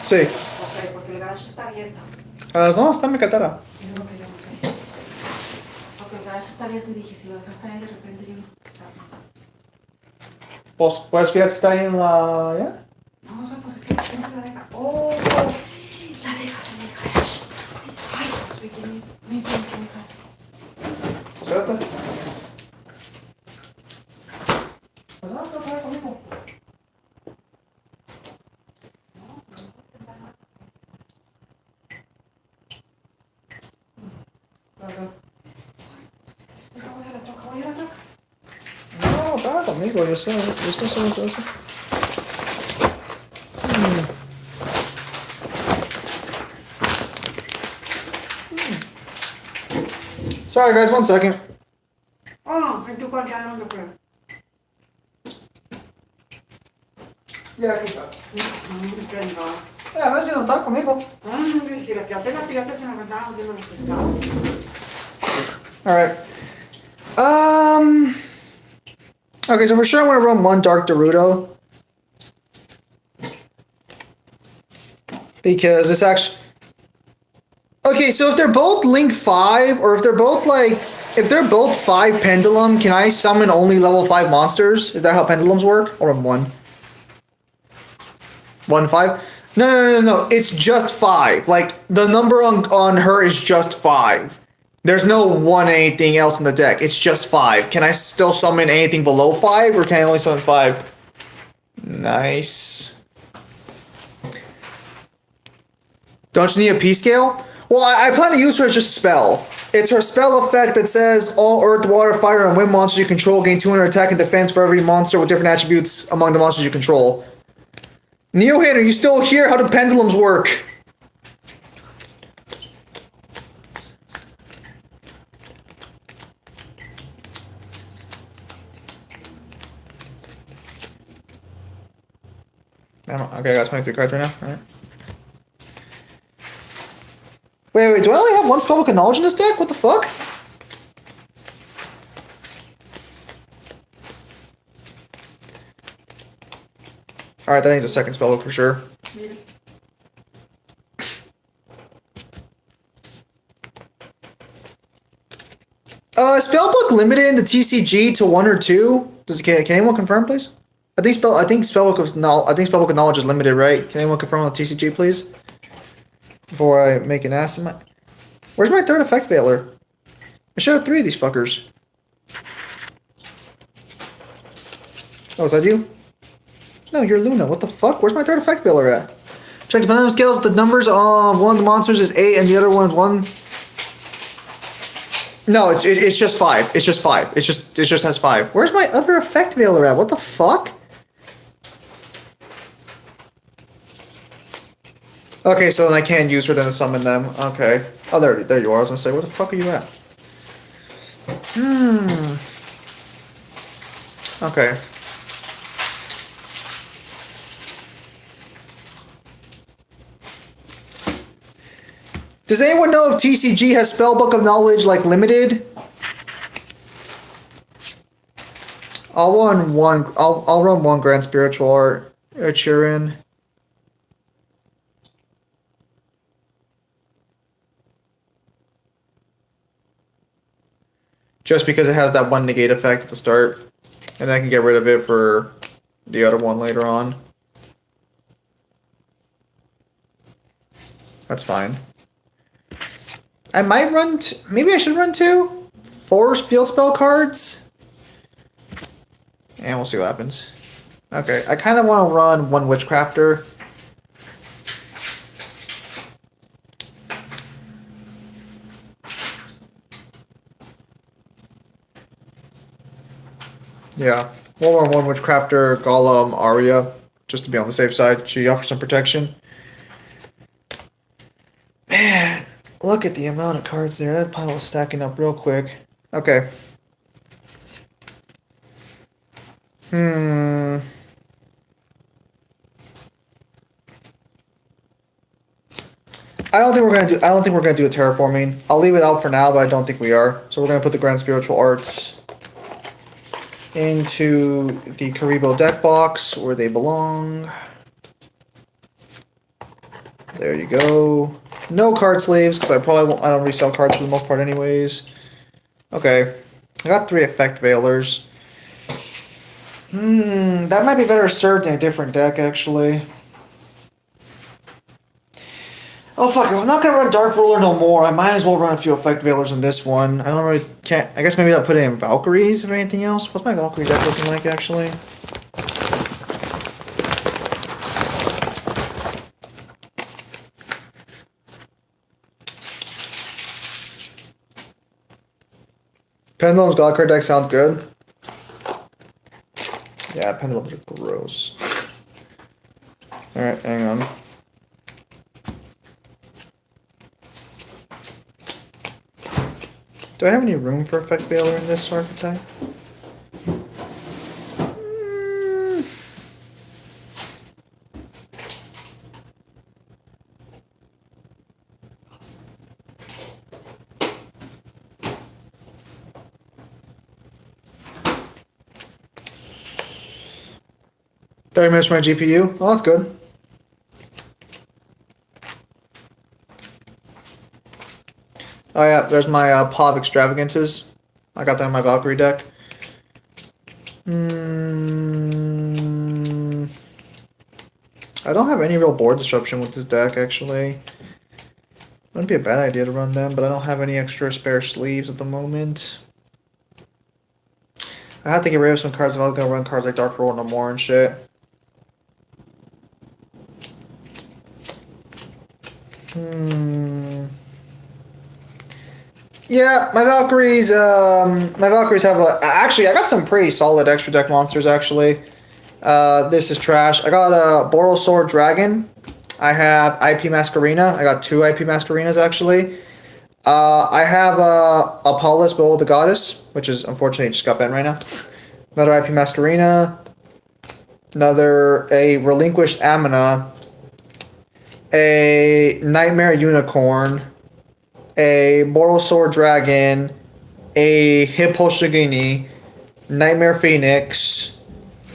Sí. Ok, porque el garage está abierto. ¿Dónde está mi cartera? Es lo que yo no sé. Porque el garage está abierto y dije, si lo dejaste ahí de repente yo no más. Pues fíjate, está ahí en la... ¿ya? No, pues es que siempre la deja. ¡Oh! La dejas en el garage. Ay, me entiendo que me pasa. Suéltate. Pues vamos a trabajar conmigo. Voy a la troca, voy a la troca. No, estaba conmigo, yo estoy solo eso. Sorry guys, 1 second. Oh, en tu cuarto ya no, yo creo. Yeah, aquí está. Venga. A ver si no está conmigo. Si la pirata se me aventaron viendo los pescados. Alright. Okay, so for sure I want to run one Dark Daruto. Because it's actually... Okay, so if they're both Link 5, or if they're both like... If they're both 5 Pendulum, can I summon only level 5 monsters? Is that how Pendulums work? Or 1? 1, 5? No. It's just 5. Like, the number on her is just 5. There's no 1 anything else in the deck. It's just 5. Can I still summon anything below 5, or can I only summon 5? Nice. Don't you need a P-scale? Well, I plan to use her as just spell. It's her spell effect that says all earth, water, fire, and wind monsters you control gain 200 attack and defense for every monster with different attributes among the monsters you control. Neohater, you still hear how the pendulums work? Okay, I got 23 cards right now. Alright. Wait, do I only have 1 spellbook of knowledge in this deck? What the fuck? Alright, that needs a second spellbook for sure. Spellbook limited in the TCG to 1 or 2. Can anyone confirm, please? I think spellbook of knowledge is limited, right? Can anyone confirm on the TCG, please? Before I make an ass of my... Where's my 3rd effect veiler? I should have 3 of these fuckers. Oh, is that you? No, you're Luna. What the fuck? Where's my 3rd effect veiler at? Check the pendulum scales. The numbers of one of the monsters is 8 and the other one is 1. No, it's just 5. It's just 5. It just has 5. Where's my other effect veiler at? What the fuck? Okay, so then I can't use her then to summon them. Okay. Oh, there you are. I was gonna say, where the fuck are you at? Okay. Does anyone know if TCG has Spellbook of Knowledge, like, limited? I'll run one Grand Spiritual Art. Chirin. Just because it has that 1 negate effect at the start. And I can get rid of it for the other one later on. That's fine. I might run... maybe I should run 2? 4 field spell cards? And we'll see what happens. Okay, I kind of want to run 1 Witchcrafter. Yeah, we'll run 1 Witchcrafter, Golem, Arya, just to be on the safe side. She offers some protection. Man, look at the amount of cards there. That pile is stacking up real quick. Okay. I don't think we're gonna do a terraforming. I'll leave it out for now, but I don't think we are. So we're gonna put the Grand Spiritual Arts into the Karibo deck box where they belong. There you go. No card sleeves, because I don't resell cards for the most part anyways. Okay. I got 3 effect veilers. That might be better served in a different deck, actually. Oh fuck, if I'm not gonna run Dark Ruler no more, I might as well run a few effect veilers in this one. I don't really can't. I guess maybe I'll put it in Valkyries or anything else. What's my Valkyrie deck looking like, actually? Pendulum's God card deck sounds good. Yeah, pendulums are gross. Alright, hang on. Do I have any room for Effect Veiler in this archetype? $30 minutes for my GPU. Oh, that's good. Oh yeah, there's my Pod of Extravagances. I got that in my Valkyrie deck. I don't have any real board disruption with this deck, actually. Wouldn't be a bad idea to run them, but I don't have any extra spare sleeves at the moment. I have to get rid of some cards if I was gonna run cards like Dark Roll no more and shit. Yeah, my Valkyries have actually, I got some pretty solid extra deck monsters, actually. This is trash. I got a Boral Sword Dragon. I have IP Masquerena. I got 2 IP Masquerenas, actually. I have Apollos, Bowl of the Goddess, which is unfortunately just got banned right now. Another IP Masquerena. A Relinquished Amina. A Nightmare Unicorn. A Boral Sword Dragon. A Hippo Shigini. Nightmare Phoenix.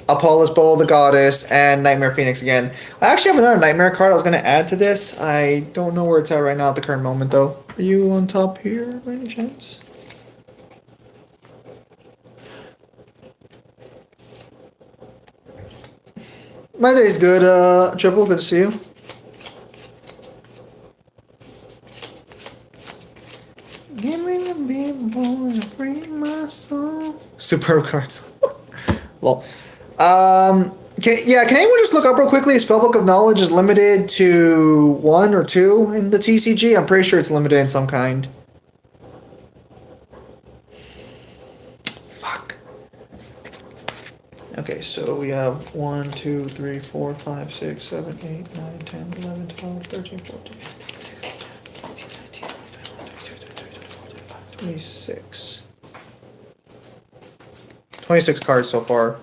Apollos, Bowl of the Goddess, and Nightmare Phoenix again. I actually have another Nightmare card I was going to add to this. I don't know where it's at right now at the current moment, though. Are you on top here, by any chance? My day's good, Triple. Good to see you. Give me the big boy and free my soul. Superb cards. Well. Can anyone just look up real quickly? Spellbook of Knowledge is limited to 1 or 2 in the TCG. I'm pretty sure it's limited in some kind. Fuck. Okay, so we have 1, 2, 3, 4, 5, 6, 7, 8, 9, 10, 11, 12, 13, 14, 15, 16, 26. 26 cards so far.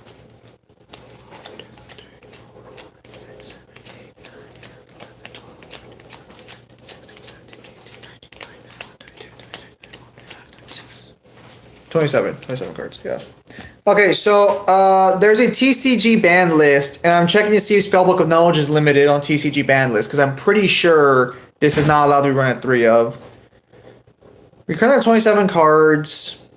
27 cards, yeah. Okay, so there's a TCG ban list, and I'm checking to see if Spellbook of Knowledge is limited on TCG ban list, because I'm pretty sure this is not allowed to be run at 3 of. We currently have 27 cards.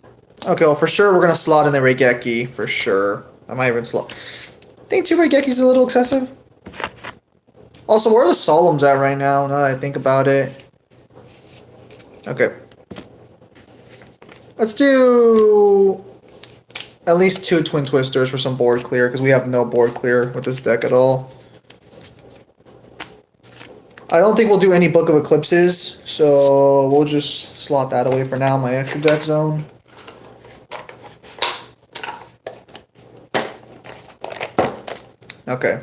Okay, well, for sure we're going to slot in the Reigeki, for sure. I might even slot. I think 2 Reigekis is a little excessive. Also, where are the Solemns at right now, now that I think about it? Okay. Let's do at least 2 Twin Twisters for some board clear, because we have no board clear with this deck at all. I don't think we'll do any Book of Eclipses, so we'll just slot that away for now, my extra deck zone. Okay.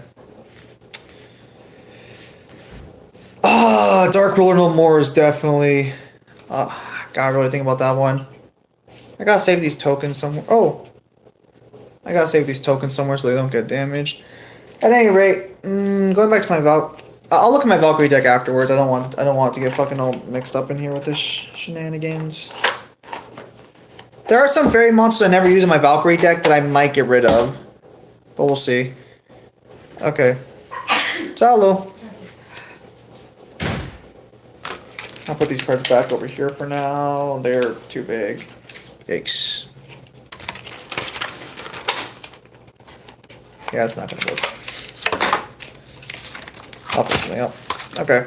Dark Ruler No More is definitely... gotta really think about that one. I gotta save these tokens somewhere. Oh! I gotta save these tokens somewhere so they don't get damaged. At any rate, going back to my I'll look at my Valkyrie deck afterwards. I don't want it to get fucking all mixed up in here with this shenanigans. There are some fairy monsters I never use in my Valkyrie deck that I might get rid of. But we'll see. Okay. Ciao. I'll put these cards back over here for now. They're too big. Yikes. Yeah, it's not gonna work. I'll put something up. Okay.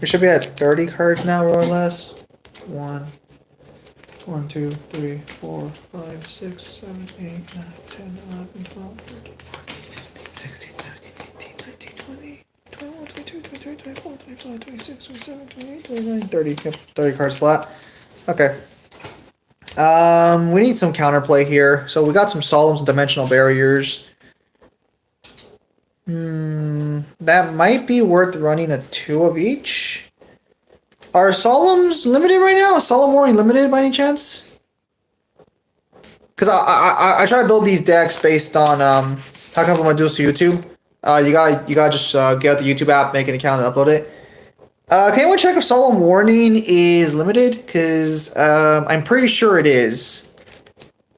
We should be at 30 cards now, more or less. 1, 2, 3, 4, 5, 6, 7, 8, 9, 10, 11, 12, 13, 14, 15, 16, 17, 18, 19, 20, 21, 22, 23, 24, 25, 26, 27, 28, 29, 30. Yep, 30 cards flat. Okay. We need some counterplay here. So we got some Solemns and Dimensional Barriers. That might be worth running a 2 of each. Are Solemns limited right now? Is Solemn Warning limited by any chance? Because I try to build these decks based on how come I'm gonna do this to YouTube. You gotta just get out the YouTube app, make an account, and upload it. Can anyone check if Solemn Warning is limited? Because I'm pretty sure it is.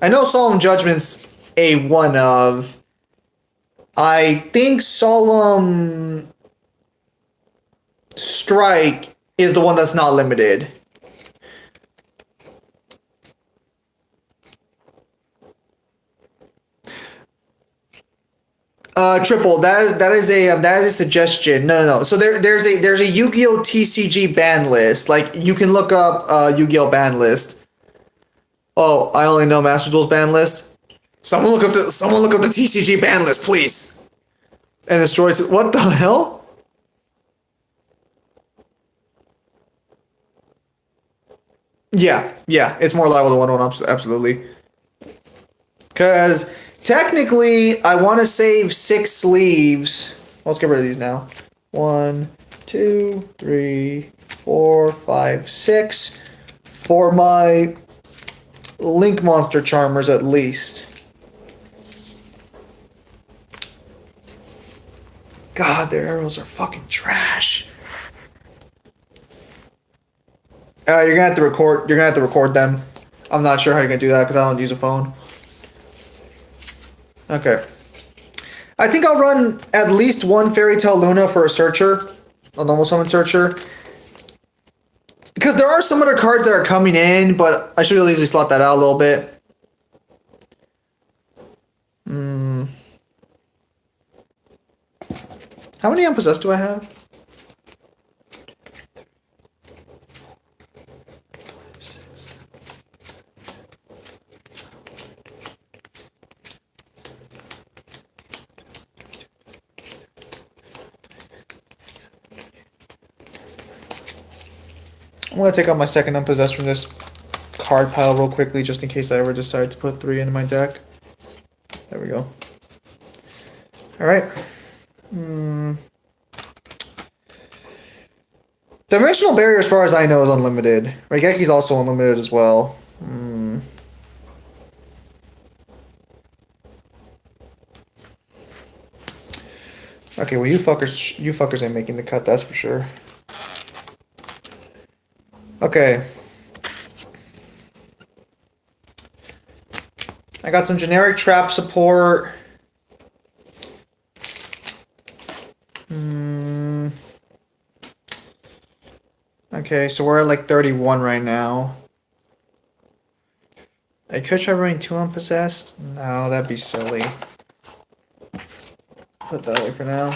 I know Solemn Judgment's a 1 of. I think Solemn Strike is the one that's not limited. Triple. That is a suggestion. No. So there's a Yu-Gi-Oh TCG ban list. Like you can look up Yu-Gi-Oh ban list. Oh, I only know Master Duel's ban list. Someone look up the TCG ban list, please. And destroys it. What the hell? Yeah, it's more liable than 1-1, absolutely. Because technically, I want to save 6 sleeves. Well, let's get rid of these now. 1, 2, 3, 4, 5, 6. For my Link Monster Charmers, at least. God, their arrows are fucking trash. You're gonna have to record. You're gonna have to record them. I'm not sure how you're gonna do that because I don't use a phone. Okay. I think I'll run at least 1 Fairy Tale Luna for a searcher, a normal summon searcher. Because there are some other cards that are coming in, but I should really easily slot that out a little bit. How many Unpossessed do I have? I'm going to take out my second Unpossessed from this card pile real quickly, just in case I ever decide to put 3 into my deck. There we go. Alright. Dimensional Barrier, as far as I know, is unlimited. Raigeki's also unlimited as well. Okay, well you fuckers ain't making the cut, that's for sure. Okay. I got some generic trap support. Okay, so we're at like 31 right now. I could try running 2 Unpossessed. No, that'd be silly. Put that away for now.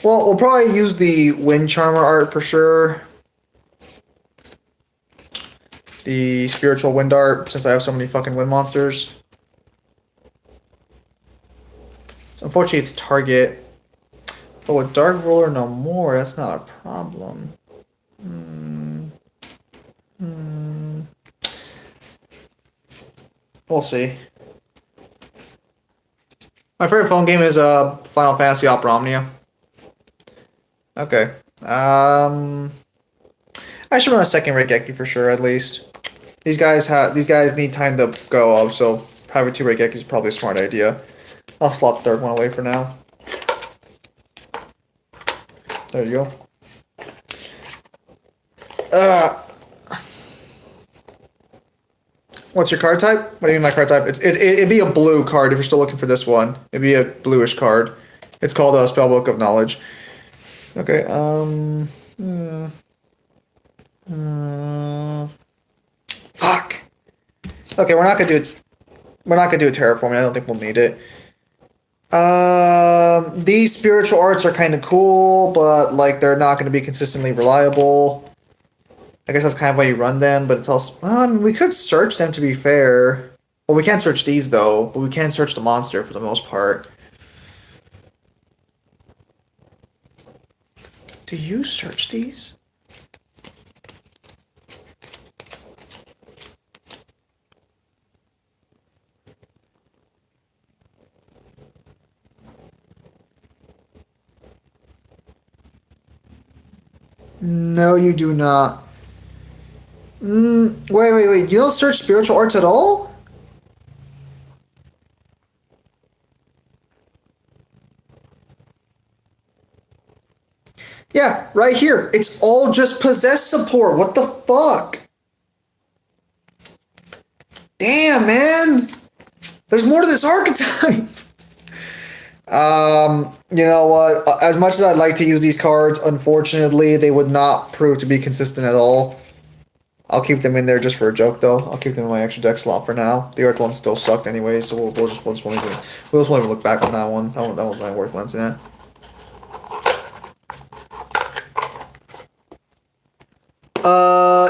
Well, we'll probably use the Wind Charmer art for sure. The Spiritual Wind art, since I have so many fucking wind monsters. So unfortunately, it's target. But with Dark Roller no more, that's not a problem. We'll see. My favorite phone game is Final Fantasy Opera Omnia. Okay. I should run a second Raigeki for sure, at least. These guys need time to go up, so having 2 Raigeki is probably a smart idea. I'll slot the third one away for now. There you go. What's your card type? What do you mean my card type? It'd be a blue card if you're still looking for this one. It'd be a bluish card. It's called a Spellbook of Knowledge. Okay, fuck. Okay, we're not gonna do a terraforming. I don't think we'll need it. These spiritual arts are kind of cool, but like they're not gonna be consistently reliable. I guess that's kind of why you run them, but it's also we could search them to be fair. Well, we can't search these though, but we can search the monster for the most part. Do you search these? No, you do not. Wait. You don't search spiritual arts at all? Yeah, right here. It's all just possess support. What the fuck? Damn, man. There's more to this archetype. You know what? As much as I'd like to use these cards, unfortunately, they would not prove to be consistent at all. I'll keep them in there just for a joke, though. I'll keep them in my extra deck slot for now. The Earth one still sucked anyway, so we'll just won't even look back on that one. That was my worth glancing at.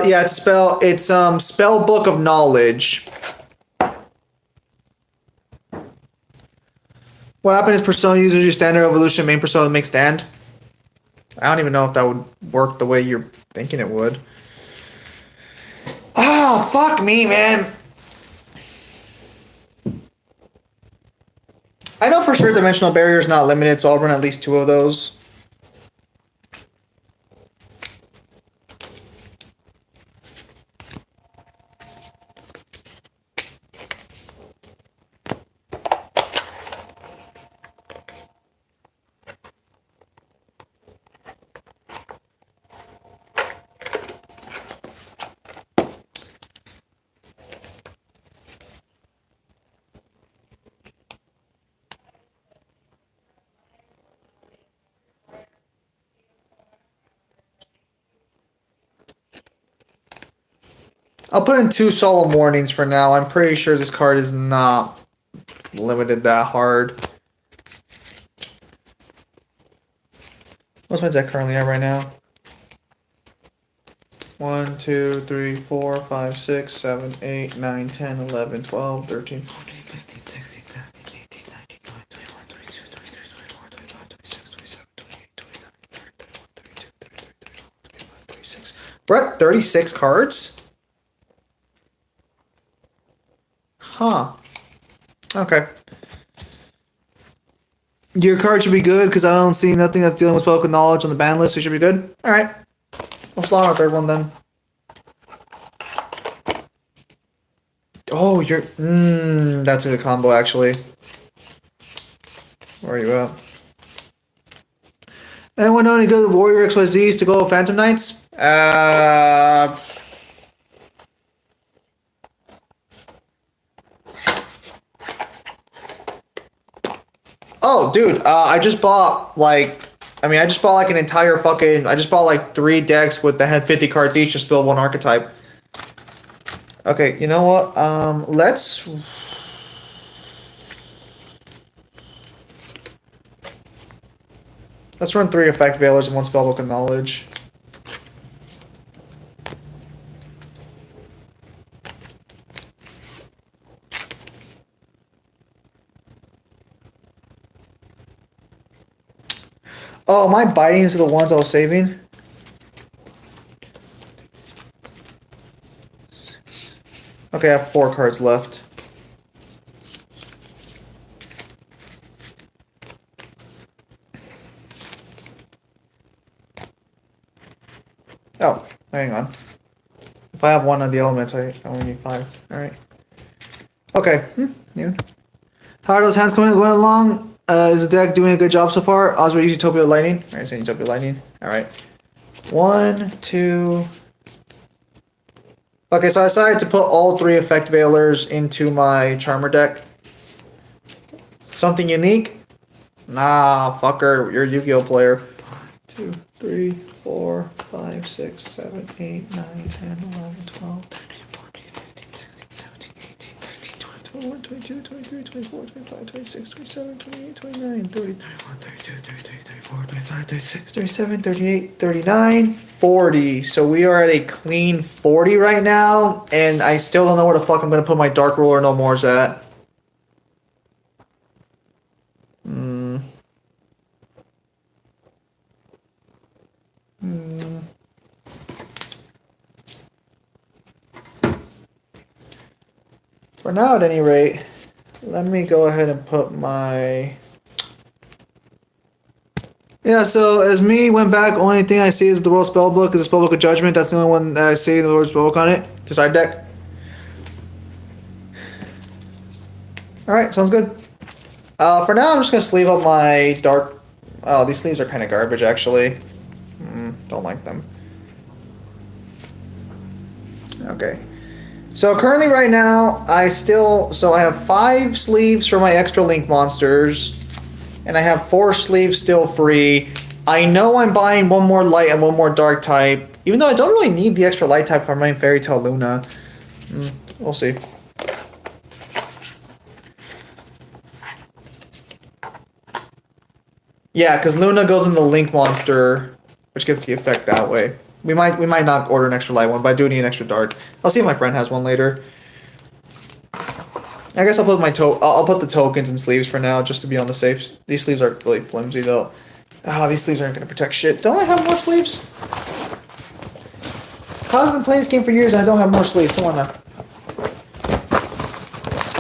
Yeah, it's spell book of knowledge. What happened is persona users use standard evolution, main persona make stand. I don't even know if that would work the way you're thinking it would. Ah, fuck me, man. I know for sure dimensional barrier is not limited, so I'll run at least 2 of those. I'll put in 2 solemn warnings for now. I'm pretty sure this card is not limited that hard. What's my deck currently at right now? 1, 2, 3, 4, 5, 6, 7, 8, 9, 10, 11, 12, 13, 14, 15, 16, 17, 18, 19, 20, 21, 22, 23, 24, 25, 26, 27, 28, 29, 30, 31, 32, 33, 34, 35, 36. We're at 36 cards? Huh. Okay. Your card should be good because I don't see nothing that's dealing with spoken knowledge on the ban list, so you should be good. Alright. We'll slot our 3rd one then. Oh, you're... that's a good combo, actually. Where are you at? Anyone know any good Warrior XYZs to go with Phantom Knights? Oh, dude, I just bought, like... I just bought, like, an entire fucking... I just bought, like, 3 decks with that had 50 cards each to spill 1 archetype. Okay, you know what? Let's run 3 effect veilers and 1 spellbook of knowledge. Oh, am I biting into the ones I was saving? Okay, I have 4 cards left. Oh, hang on. If I have 1 of the elements, I only need 5. Alright. Okay. Noon. How are those hands going along? Is the deck doing a good job so far? Osra using Utopia Lightning. Alright, so Utopia Lightning. Alright. 1, 2... Okay, so I decided to put all 3 effect veilers into my Charmer deck. Something unique? Nah, fucker, you're a Yu-Gi-Oh player. 1, 2, 3, 4, 5, 6, 7, 8, 9, 10, 11, 12, 13, 14, 15, 16, 17, 18, 19, 20, 21, 22, 23, 24, 25, 26, 27, 28, 29, 30, 31, 32, 33, 34, 35, 36, 37, 38, 39, 40. So we are at a clean 40 right now, and I still don't know where the fuck I'm going to put my Dark Ruler No More's at. For now, at any rate, let me go ahead and put my... Yeah, so as me went back, only thing I see is the World Spellbook is the Spellbook of Judgment. That's the only one that I see the word Spellbook on it. To side deck. Alright, sounds good. For now, I'm just going to sleeve up my dark... Oh, these sleeves are kind of garbage, actually. Don't like them. Okay. So currently right now, I have 5 sleeves for my extra link monsters. And I have 4 sleeves still free. I know I'm buying one more light and one more dark type. Even though I don't really need the extra light type for my Fairy Tale Luna. We'll see. Yeah, because Luna goes in the link monster, which gets the effect that way. We might not order an extra light one, but I do need an extra dark. I'll see if my friend has one later. I guess I'll put I'll put the tokens in sleeves for now, just to be on the safe. These sleeves are really flimsy though. These sleeves aren't gonna protect shit. Don't I have more sleeves? I've been playing this game for years and I don't have more sleeves. Come on now.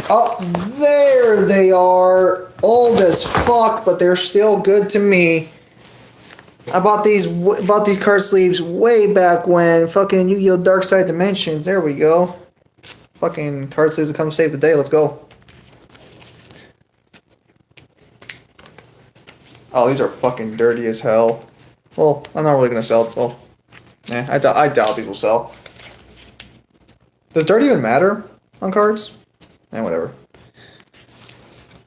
Oh, there they are. Old as fuck, but they're still good to me. I bought these card sleeves way back when. Fucking Yu-Gi-Oh! Dark Side Dimensions. There we go. Fucking card sleeves to come save the day. Let's go. Oh, these are fucking dirty as hell. Well, I'm not really gonna sell. Well, I doubt these will sell. Does dirt even matter on cards? Whatever.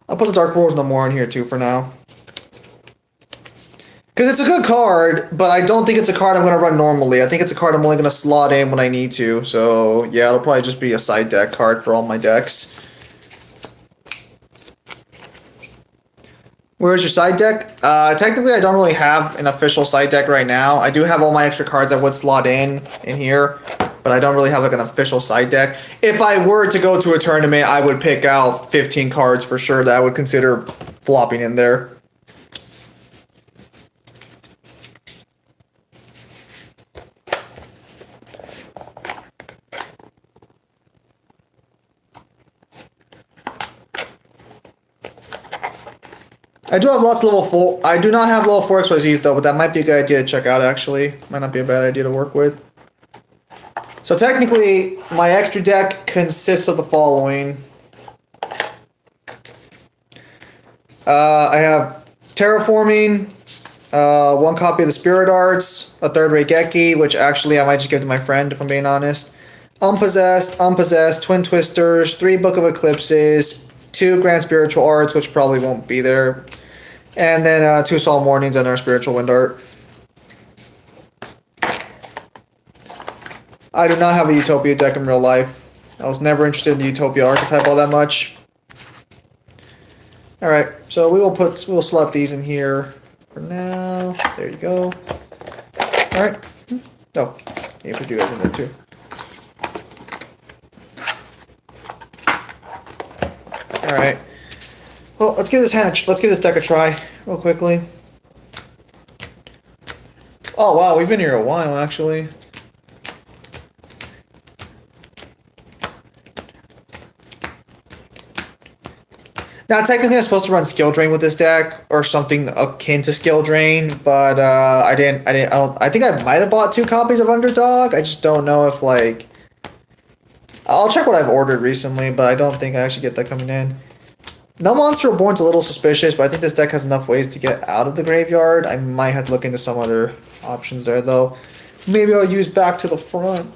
I'll put the Dark Worlds no more in here too for now. Because it's a good card, but I don't think it's a card I'm going to run normally. I think it's a card I'm only going to slot in when I need to. So, yeah, it'll probably just be a side deck card for all my decks. Where's your side deck? Technically, I don't really have an official side deck right now. I do have all my extra cards I would slot in here. But I don't really have like an official side deck. If I were to go to a tournament, I would pick out 15 cards for sure that I would consider flopping in there. I do have lots of level 4. I do not have level 4 XYZs though, but that might be a good idea to check out actually. Might not be a bad idea to work with. So technically, my extra deck consists of the following. I have Terraforming, 1 copy of the Spirit Arts, a 3rd Reigeki, which actually I might just give to my friend if I'm being honest. Unpossessed, Twin Twisters, 3 Book of Eclipses, 2 Grand Spiritual Arts, which probably won't be there. And then 2 Soul Mornings and our Spiritual Wind Art. I do not have a Utopia deck in real life. I was never interested in the Utopia archetype all that much. Alright, so we'll slot these in here for now. There you go. Alright. Oh, you put you guys in there too. Alright. Well, let's give this deck a try real quickly. Oh wow, we've been here a while actually. Now, technically, I'm supposed to run Skill Drain with this deck, or something akin to Skill Drain, but I think I might have bought 2 copies of Underdog. I just don't know if, like... I'll check what I've ordered recently, but I don't think I actually get that coming in. No Monster Reborn's a little suspicious, but I think this deck has enough ways to get out of the graveyard. I might have to look into some other options there, though. Maybe I'll use Back to the Front.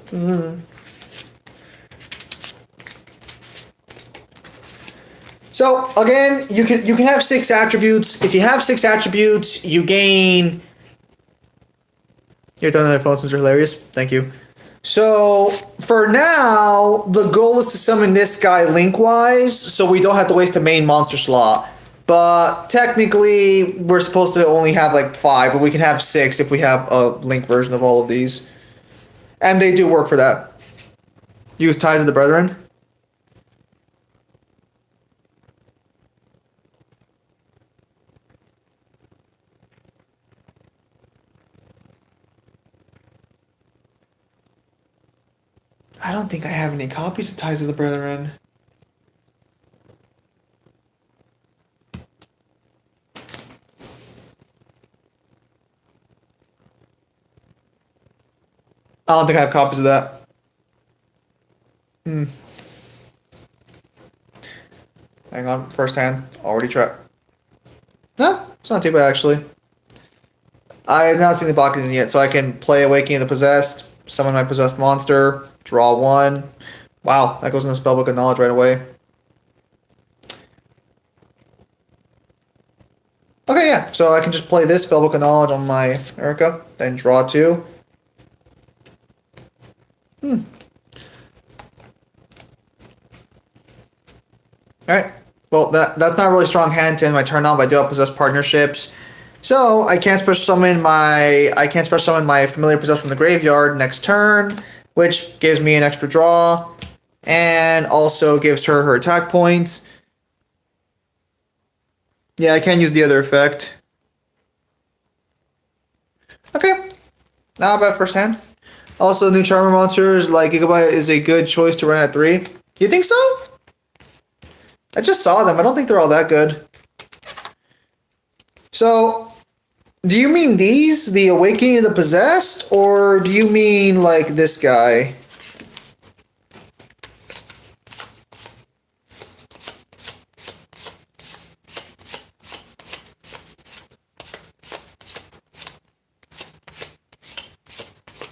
So again, you can have 6 attributes. If you have 6 attributes, you gain. You're done with their phone since they're hilarious. Thank you. So for now, the goal is to summon this guy link-wise, so we don't have to waste the main monster slot. But technically, we're supposed to only have like 5, but we can have 6 if we have a link version of all of these. And they do work for that. Use Ties of the Brethren. I don't think I have any copies of Ties of the Brethren. I don't think I have copies of that. Hang on, first hand. Already tried. No, it's not too bad actually. I have not seen the boxes yet, so I can play Awakening of the Possessed, summon my possessed monster, draw one. Wow, that goes in the spellbook of knowledge right away. Okay, yeah, so I can just play this spellbook of knowledge on my Erica, then draw two. Alright. Well, that's not a really strong hand to end my turn on, but I do have possessed partnerships. So I can't special summon my familiar possessed from the graveyard next turn, which gives me an extra draw, and also gives her attack points. Yeah, I can't use the other effect. Okay. Not bad first hand. Also, new Charmer monsters like Gigabyte is a good choice to run at 3. You think so? I just saw them. I don't think they're all that good. So, do you mean these? The Awakening of the Possessed? Or do you mean, like, this guy?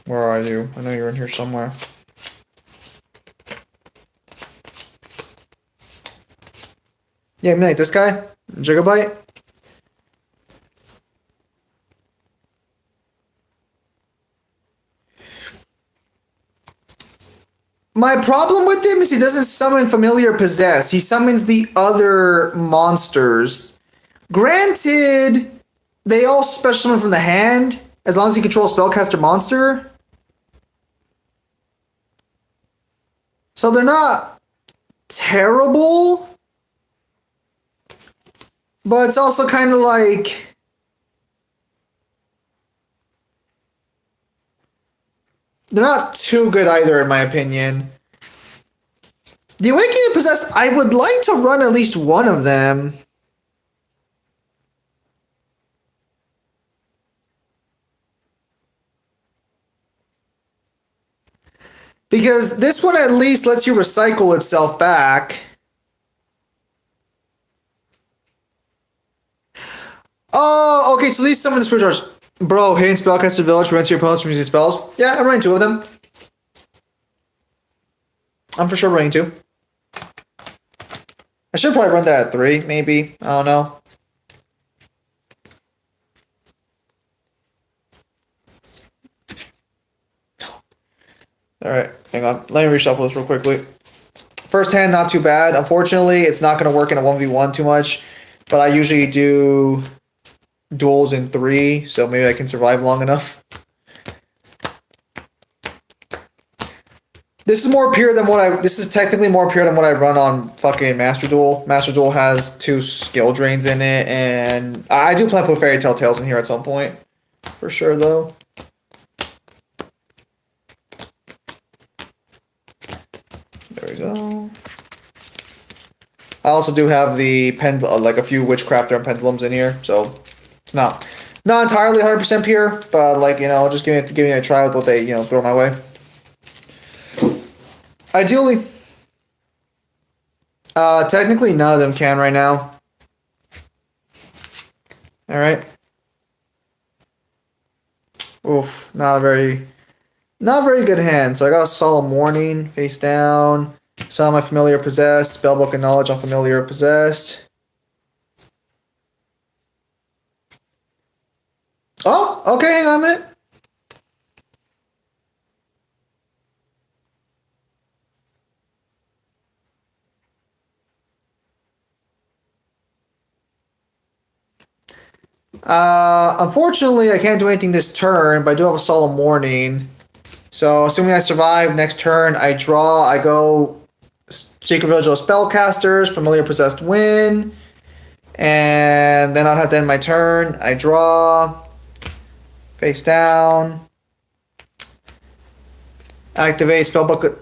Where are you? I know you're in here somewhere. Yeah, I mean like this guy? Gigabyte? My problem with him is he doesn't summon Familiar Possess. He summons the other monsters. Granted, they all special summon from the hand, as long as you control a spellcaster monster. So they're not terrible. But it's also kind of like... they're not too good either, in my opinion. The Awakening of Possessed, I would like to run at least one of them. Because this one at least lets you recycle itself back. Oh, okay, so these summon the Spirit Charge. Bro, hidden spellcaster village prevents your opponents from using spells. Yeah, I'm running 2 of them. I'm for sure running 2. I should probably run that at 3, maybe. I don't know. Alright, hang on. Let me reshuffle this real quickly. First hand, not too bad. Unfortunately, it's not going to work in a 1v1 too much. But I usually do duels in 3, so maybe I can survive long enough. This is more pure than what this is technically more pure than what I run on fucking Master Duel. Master Duel has 2 skill drains in it, and I do plan to put Fairy Tale Tales in here at some point. For sure, though. There we go. I also do have the like a few Witchcrafter and Pendulums in here, so it's not entirely 100% pure, but like, you know, just giving it a try with what they, you know, throw my way. Ideally, technically none of them can right now. All right. Oof, not a very good hand. So I got a Solemn Warning face down. Summon my Familiar Possessed. Spellbook of Knowledge on Familiar Possessed. Oh, okay, hang on a minute. Unfortunately, I can't do anything this turn, but I do have a Solemn Warning. So, assuming I survive, next turn, I draw, I go Secret Village of Spellcasters, Familiar Possessed win, and then I'll have to end my turn. I draw, face down, activate Spellbook.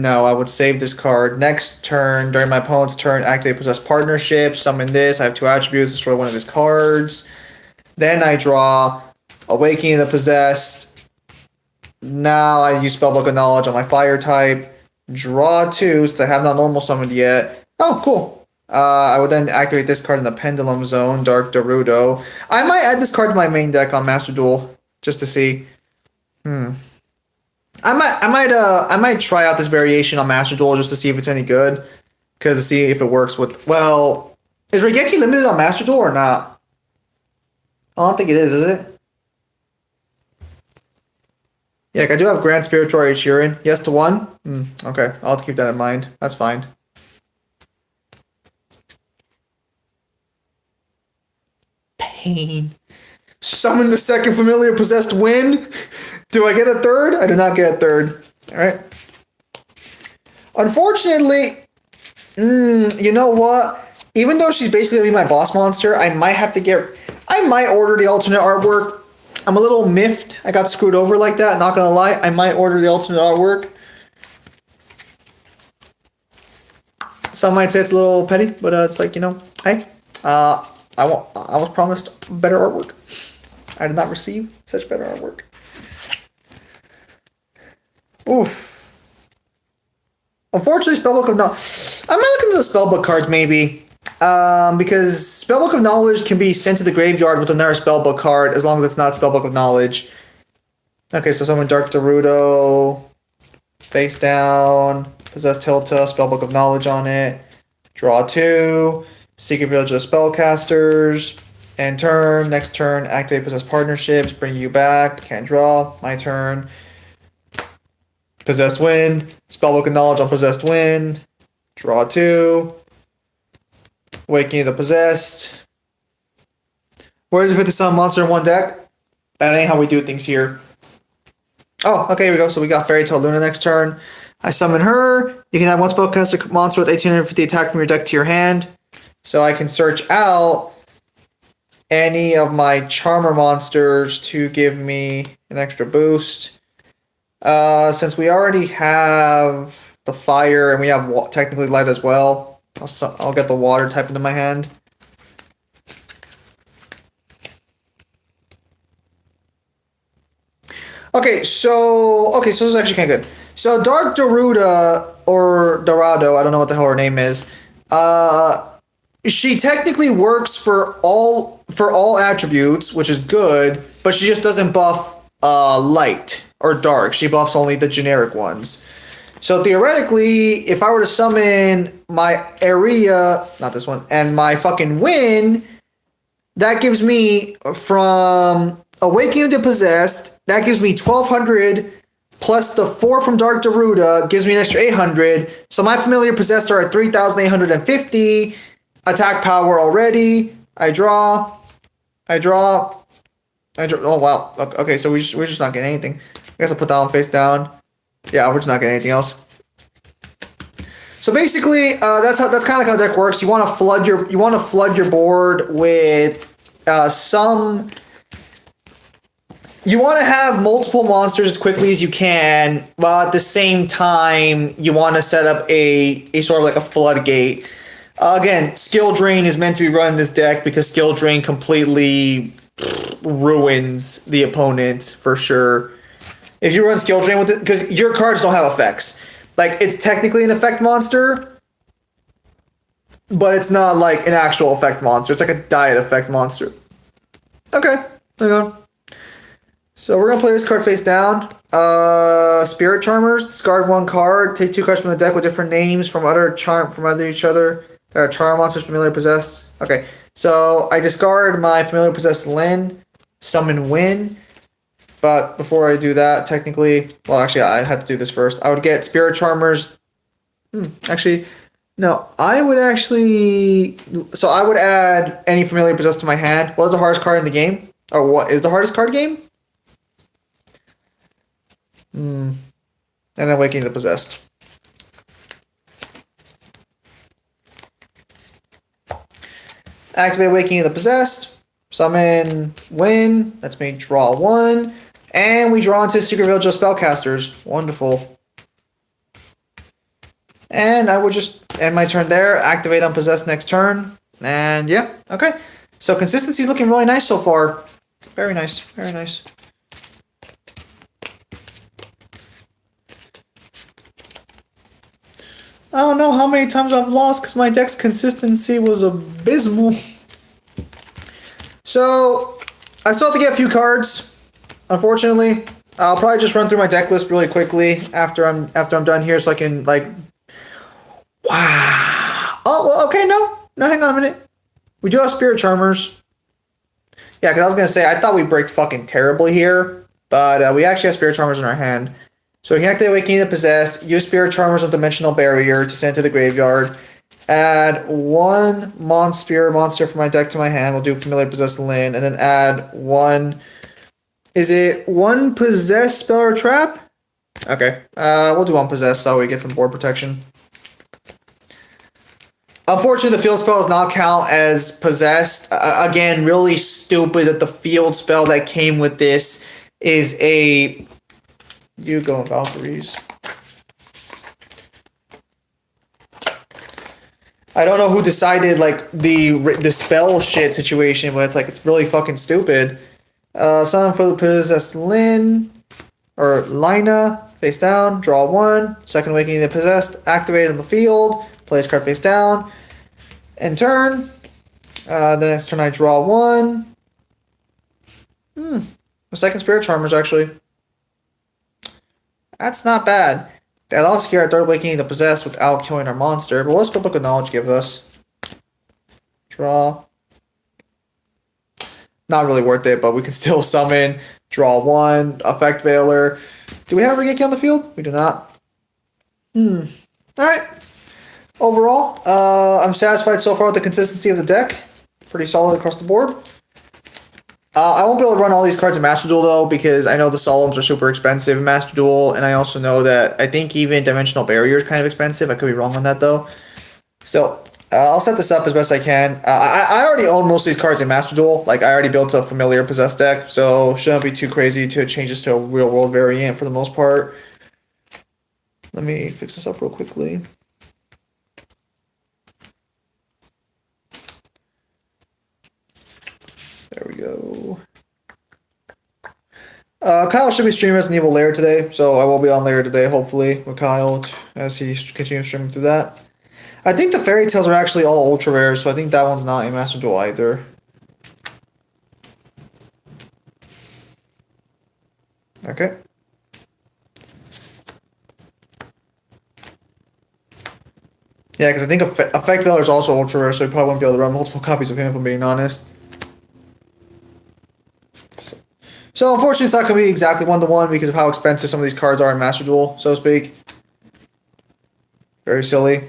No, I would save this card. Next turn, during my opponent's turn, activate Possessed Partnership, summon this. I have 2 attributes, destroy one of his cards. Then I draw Awakening the Possessed. Now I use Spellbook of Knowledge on my fire type. Draw 2, since I have not normal summoned yet. Oh, cool. I would then activate this card in the Pendulum Zone, Dark Gerudo. I might add this card to my main deck on Master Duel, just to see. I might try out this variation on Master Duel just to see if it's any good. Because to see if it works with... Well, is Regeki limited on Master Duel or not? I don't think it is it? Yeah, I do have Grand Spiritual Ichirin. Yes to 1? Okay, I'll keep that in mind. That's fine. Pain. Summon the second familiar possessed win. Do I get a third? I do not get a third. Alright. Unfortunately, you know what? Even though she's basically gonna be my boss monster, I might order the alternate artwork. I'm a little miffed. I got screwed over like that, not gonna lie. I might order the alternate artwork. Some might say it's a little petty, but it's like, hey, I was promised better artwork. I did not receive such better artwork. Oof. Unfortunately, Spellbook of Knowledge. I'm not looking at the Spellbook cards, maybe. Because Spellbook of Knowledge can be sent to the graveyard with another Spellbook card, as long as it's not Spellbook of Knowledge. Okay, so summon Dark Gerudo. Face down. Possess Tilta, Spellbook of Knowledge on it. Draw 2. Secret Village of Spellcasters. End turn. Next turn, activate Possess Partnerships. Bring you back. Can't draw. My turn. Possessed Wind. Spellbook of Knowledge on Possessed Wind. Draw 2. Awakening of the Possessed. Where is it fit to summon monster in one deck? That ain't how we do things here. Oh, okay, here we go. So we got Fairy Tale Luna next turn. I summon her. You can have one spellcaster monster with 1850 attack from your deck to your hand. So I can search out any of my Charmer monsters to give me an extra boost. Since we already have the fire and we have technically light as well, I'll get the water type into my hand. Okay, so this is actually kind of good. So Dark Gerudo or Dorado, I don't know what the hell her name is. She technically works for all attributes, which is good, but she just doesn't buff light or dark. She buffs only the generic ones. So theoretically, if I were to summon my area, not this one, and my fucking Win, that gives me from Awakening of the Possessed, that gives me 1200 plus the 4 from Dark Gerudo gives me an extra 800. So my familiar possessed are at 3850 attack power already. I draw. Oh wow. Okay, so we're just not getting anything. I guess I'll put that on face down. Yeah, we're just not getting anything else. So basically, that's kind of like how the deck works. You want to flood your board with some. You want to have multiple monsters as quickly as you can, while at the same time you want to set up a sort of like a floodgate. Again, Skill Drain is meant to be run in this deck because Skill Drain completely ruins the opponent for sure. If you run Skill Drain with it, because your cards don't have effects. Like, it's technically an effect monster, but it's not like an actual effect monster. It's like a diet effect monster. Okay, there you go. So we're gonna play this card face down. Spirit Charmers. Discard 1 card. Take 2 cards from the deck with different names from each other. There are charm monsters familiar possessed. Okay, so I discard my familiar possessed Lyn. Summon Win. But before I do that, technically, well, actually, I had to do this first. I would get Spirit Charmers. Actually, no, I would add any familiar possessed to my hand. What is the hardest card in the game? Or what is the hardest card game? And then Awakening the Possessed. Activate Awakening the Possessed. Summon Win. That's me draw 1. And we draw into Secret Village of Spellcasters. Wonderful. And I would just end my turn there. Activate Unpossessed next turn. And yeah, okay. So consistency is looking really nice so far. Very nice. Very nice. I don't know how many times I've lost because my deck's consistency was abysmal. So, I still have to get a few cards, unfortunately. I'll probably just run through my deck list really quickly after I'm done here so I can, like... Wow. Oh, well, okay, no. No, hang on a minute. We do have Spirit Charmers. Yeah, because I was going to say, I thought we bricked fucking terribly here. But we actually have Spirit Charmers in our hand. So we can activate Awakening the Possessed, use Spirit Charmers with Dimensional Barrier to send to the graveyard, add one Spirit Monster from my deck to my hand, we'll do Familiar Possessed Lyn, and then add one... Is it one Possessed Spell or Trap? Okay, we'll do one Possessed so we get some board protection. Unfortunately, the field spell does not count as Possessed. Again, really stupid that the field spell that came with this is a... You go Valkyries. I don't know who decided like the spell shit situation, but it's really fucking stupid. Summon for the Possessed Lyn or Lina, face down, draw one. Second Awakening the Possessed, activate on the field, play this card face down. End turn. The next turn I draw one. The second Spirit Charmers actually. That's not bad. That allows here at third Awakening the Possessed without killing our monster, but what's Public Knowledge give us? Draw. Not really worth it, but we can still summon, draw one, Effect Veiler. Do we have Regeki on the field? We do not. Alright. Overall, I'm satisfied so far with the consistency of the deck. Pretty solid across the board. I won't be able to run all these cards in Master Duel, though, because I know the Solemns are super expensive in Master Duel, and I also know that I think even Dimensional Barrier is kind of expensive. I could be wrong on that, though. Still, I'll set this up as best I can. I already own most of these cards in Master Duel. Like, I already built a Familiar Possessed deck, so shouldn't be too crazy to change this to a real-world variant for the most part. Let me fix this up real quickly. There we go. Kyle should be streaming Resident Evil Lair today, so I will be on Lair today, hopefully, with Kyle as he continues streaming through that. I think the Fairy Tales are actually all ultra rare, so I think that one's not in Master Duel either. Okay. Yeah, because I think Effect Veiler is also ultra rare, so you probably won't be able to run multiple copies of him if I'm being honest. So unfortunately, it's not going to be exactly one-to-one because of how expensive some of these cards are in Master Duel, so to speak. Very silly.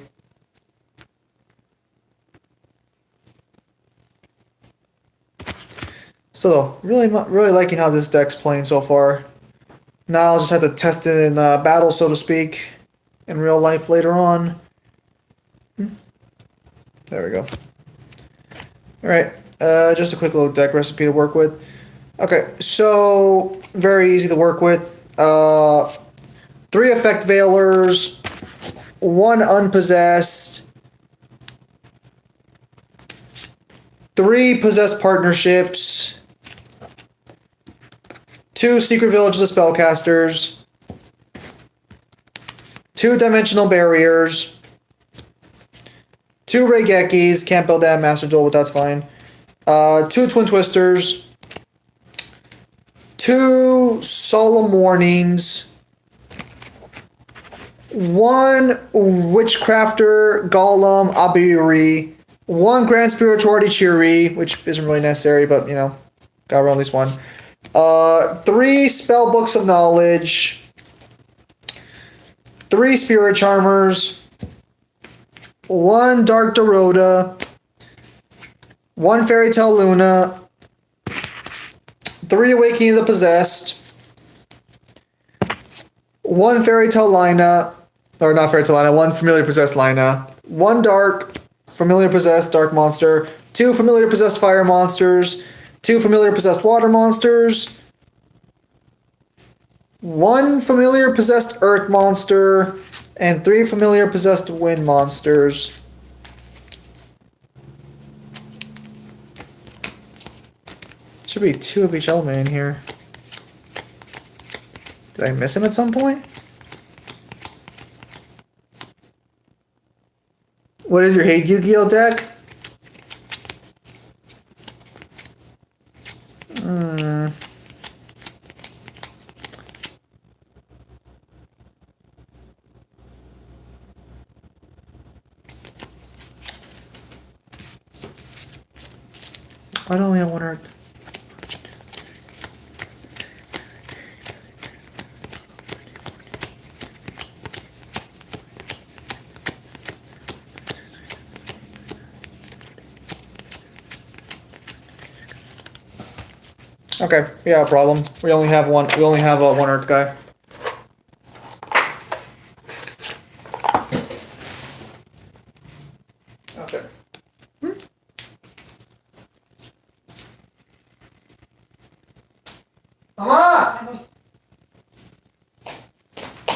So, really liking how this deck's playing so far. Now I'll just have to test it in battle, so to speak, in real life later on. There we go. Alright, just a quick little deck recipe to work with. Okay, so very easy to work with. 3 Effect Veilers, 1 Unpossessed, 3 Possessed Partnerships, 2 Secret Village of the Spellcasters, 2 Dimensional Barriers, 2 Regekis, can't build that in Master Duel, but that's fine. 2 Twin Twisters, 2 Solemn Warnings, 1 Witchcrafter Golem Abiri, 1 Grand Spirituality Chiri, which isn't really necessary, but you know, gotta run at least 1. 3 Spell Books of Knowledge, 3 Spirit Charmers, 1 Dark Dorota, 1 Fairy Tale Luna, 3 Awakening of the Possessed, 1 Fairy Tale Lina, or not Fairy Tale Lina, 1 Familiar Possessed Lina, 1 Dark Familiar Possessed Dark Monster, 2 Familiar Possessed Fire Monsters, 2 Familiar Possessed Water Monsters, 1 Familiar Possessed Earth Monster, and 3 Familiar Possessed Wind Monsters. Should be 2 of each element in here. Did I miss him at some point? What is your hate Yu-Gi-Oh deck? I don't only have 1 Earth. Okay, yeah, problem. We only have one. We only have 1 Earth guy. Okay. Mamá.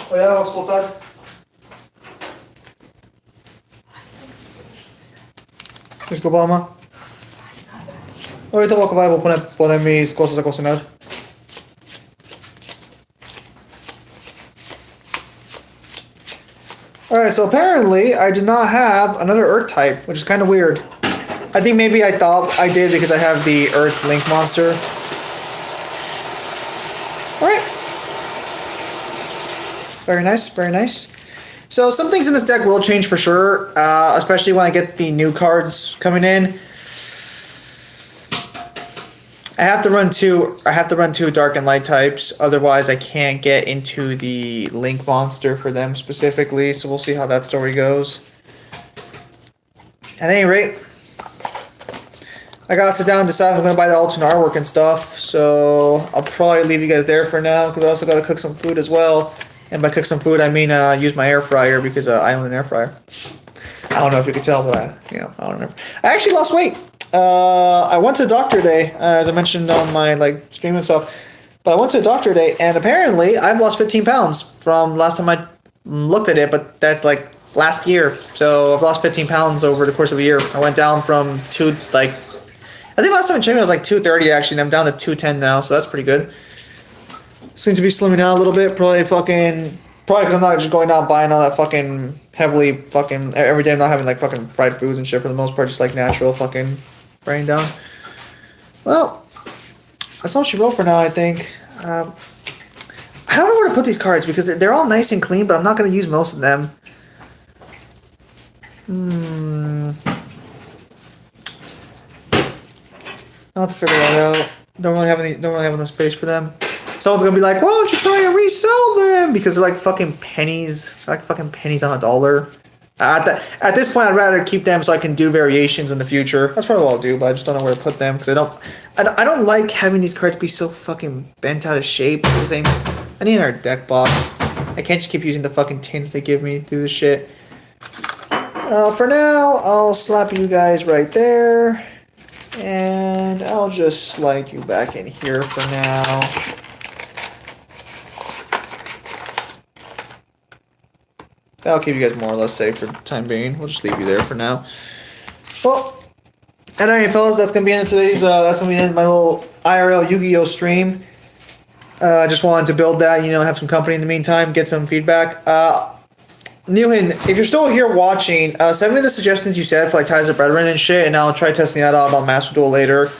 Voy a explotar. Disculpa, mamá. Ahorita voy a acabar de poner mis cosas a cocinar. Alright, so apparently I did not have another Earth type, which is kind of weird. I think maybe I thought I did because I have the Earth Link monster. Alright. Very nice, very nice. So some things in this deck will change for sure, especially when I get the new cards coming in. I have to run two dark and light types, otherwise I can't get into the Link monster for them specifically, so we'll see how that story goes. At any rate, I gotta sit down and decide if I'm gonna buy the alternate artwork and stuff, so I'll probably leave you guys there for now, because I also gotta cook some food as well. And by cook some food, I mean use my air fryer, because I own an air fryer. I don't know if you can tell, but I don't know. I actually lost weight. I went to the doctor today, as I mentioned on my stream and stuff. But I went to the doctor today, and apparently I've lost 15 pounds from last time I looked at it. But that's last year, so I've lost 15 pounds over the course of a year. I went down from I think last time I checked I was 230 actually, and I'm down to 210 now, so that's pretty good. Seems to be slimming out a little bit, probably because I'm not just going out buying all that fucking heavily fucking every day. I'm not having fucking fried foods and shit for the most part, just natural fucking brain down. Well, that's all she wrote for now, I think. I don't know where to put these cards because they're all nice and clean, but I'm not going to use most of them. I'll have to figure that out. Don't really have enough space for them. Someone's gonna be like, why don't you try and resell them? Because they're fucking pennies. They're fucking pennies on a dollar. At this point, I'd rather keep them so I can do variations in the future. That's probably what I'll do, but I just don't know where to put them because I don't like having these cards be so fucking bent out of shape. The same as I need our deck box. I can't just keep using the fucking tins they give me to do this shit. For now, I'll slap you guys right there, and I'll just slide you back in here for now. That'll keep you guys more or less safe for the time being. We'll just leave you there for now. Well, and alright, fellas, that's gonna be the end of today's. That's gonna be the end of my little IRL Yu-Gi-Oh stream. I just wanted to build that, have some company in the meantime, get some feedback. Newhan, if you're still here watching, send me the suggestions you said for Ties of Brethren and shit, and I'll try testing that out on Master Duel later.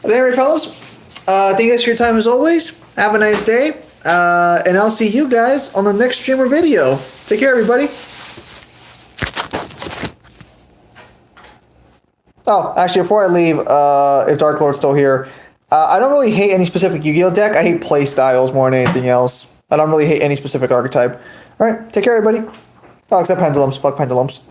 But anyway, fellas, thank you guys for your time as always. Have a nice day. And I'll see you guys on the next stream or video. Take care, everybody. Oh, actually, before I leave, if Dark Lord's still here, I don't really hate any specific Yu-Gi-Oh deck. I hate play styles more than anything else. I don't really hate any specific archetype. Alright, take care, everybody. Oh, except pendulums. Fuck pendulums.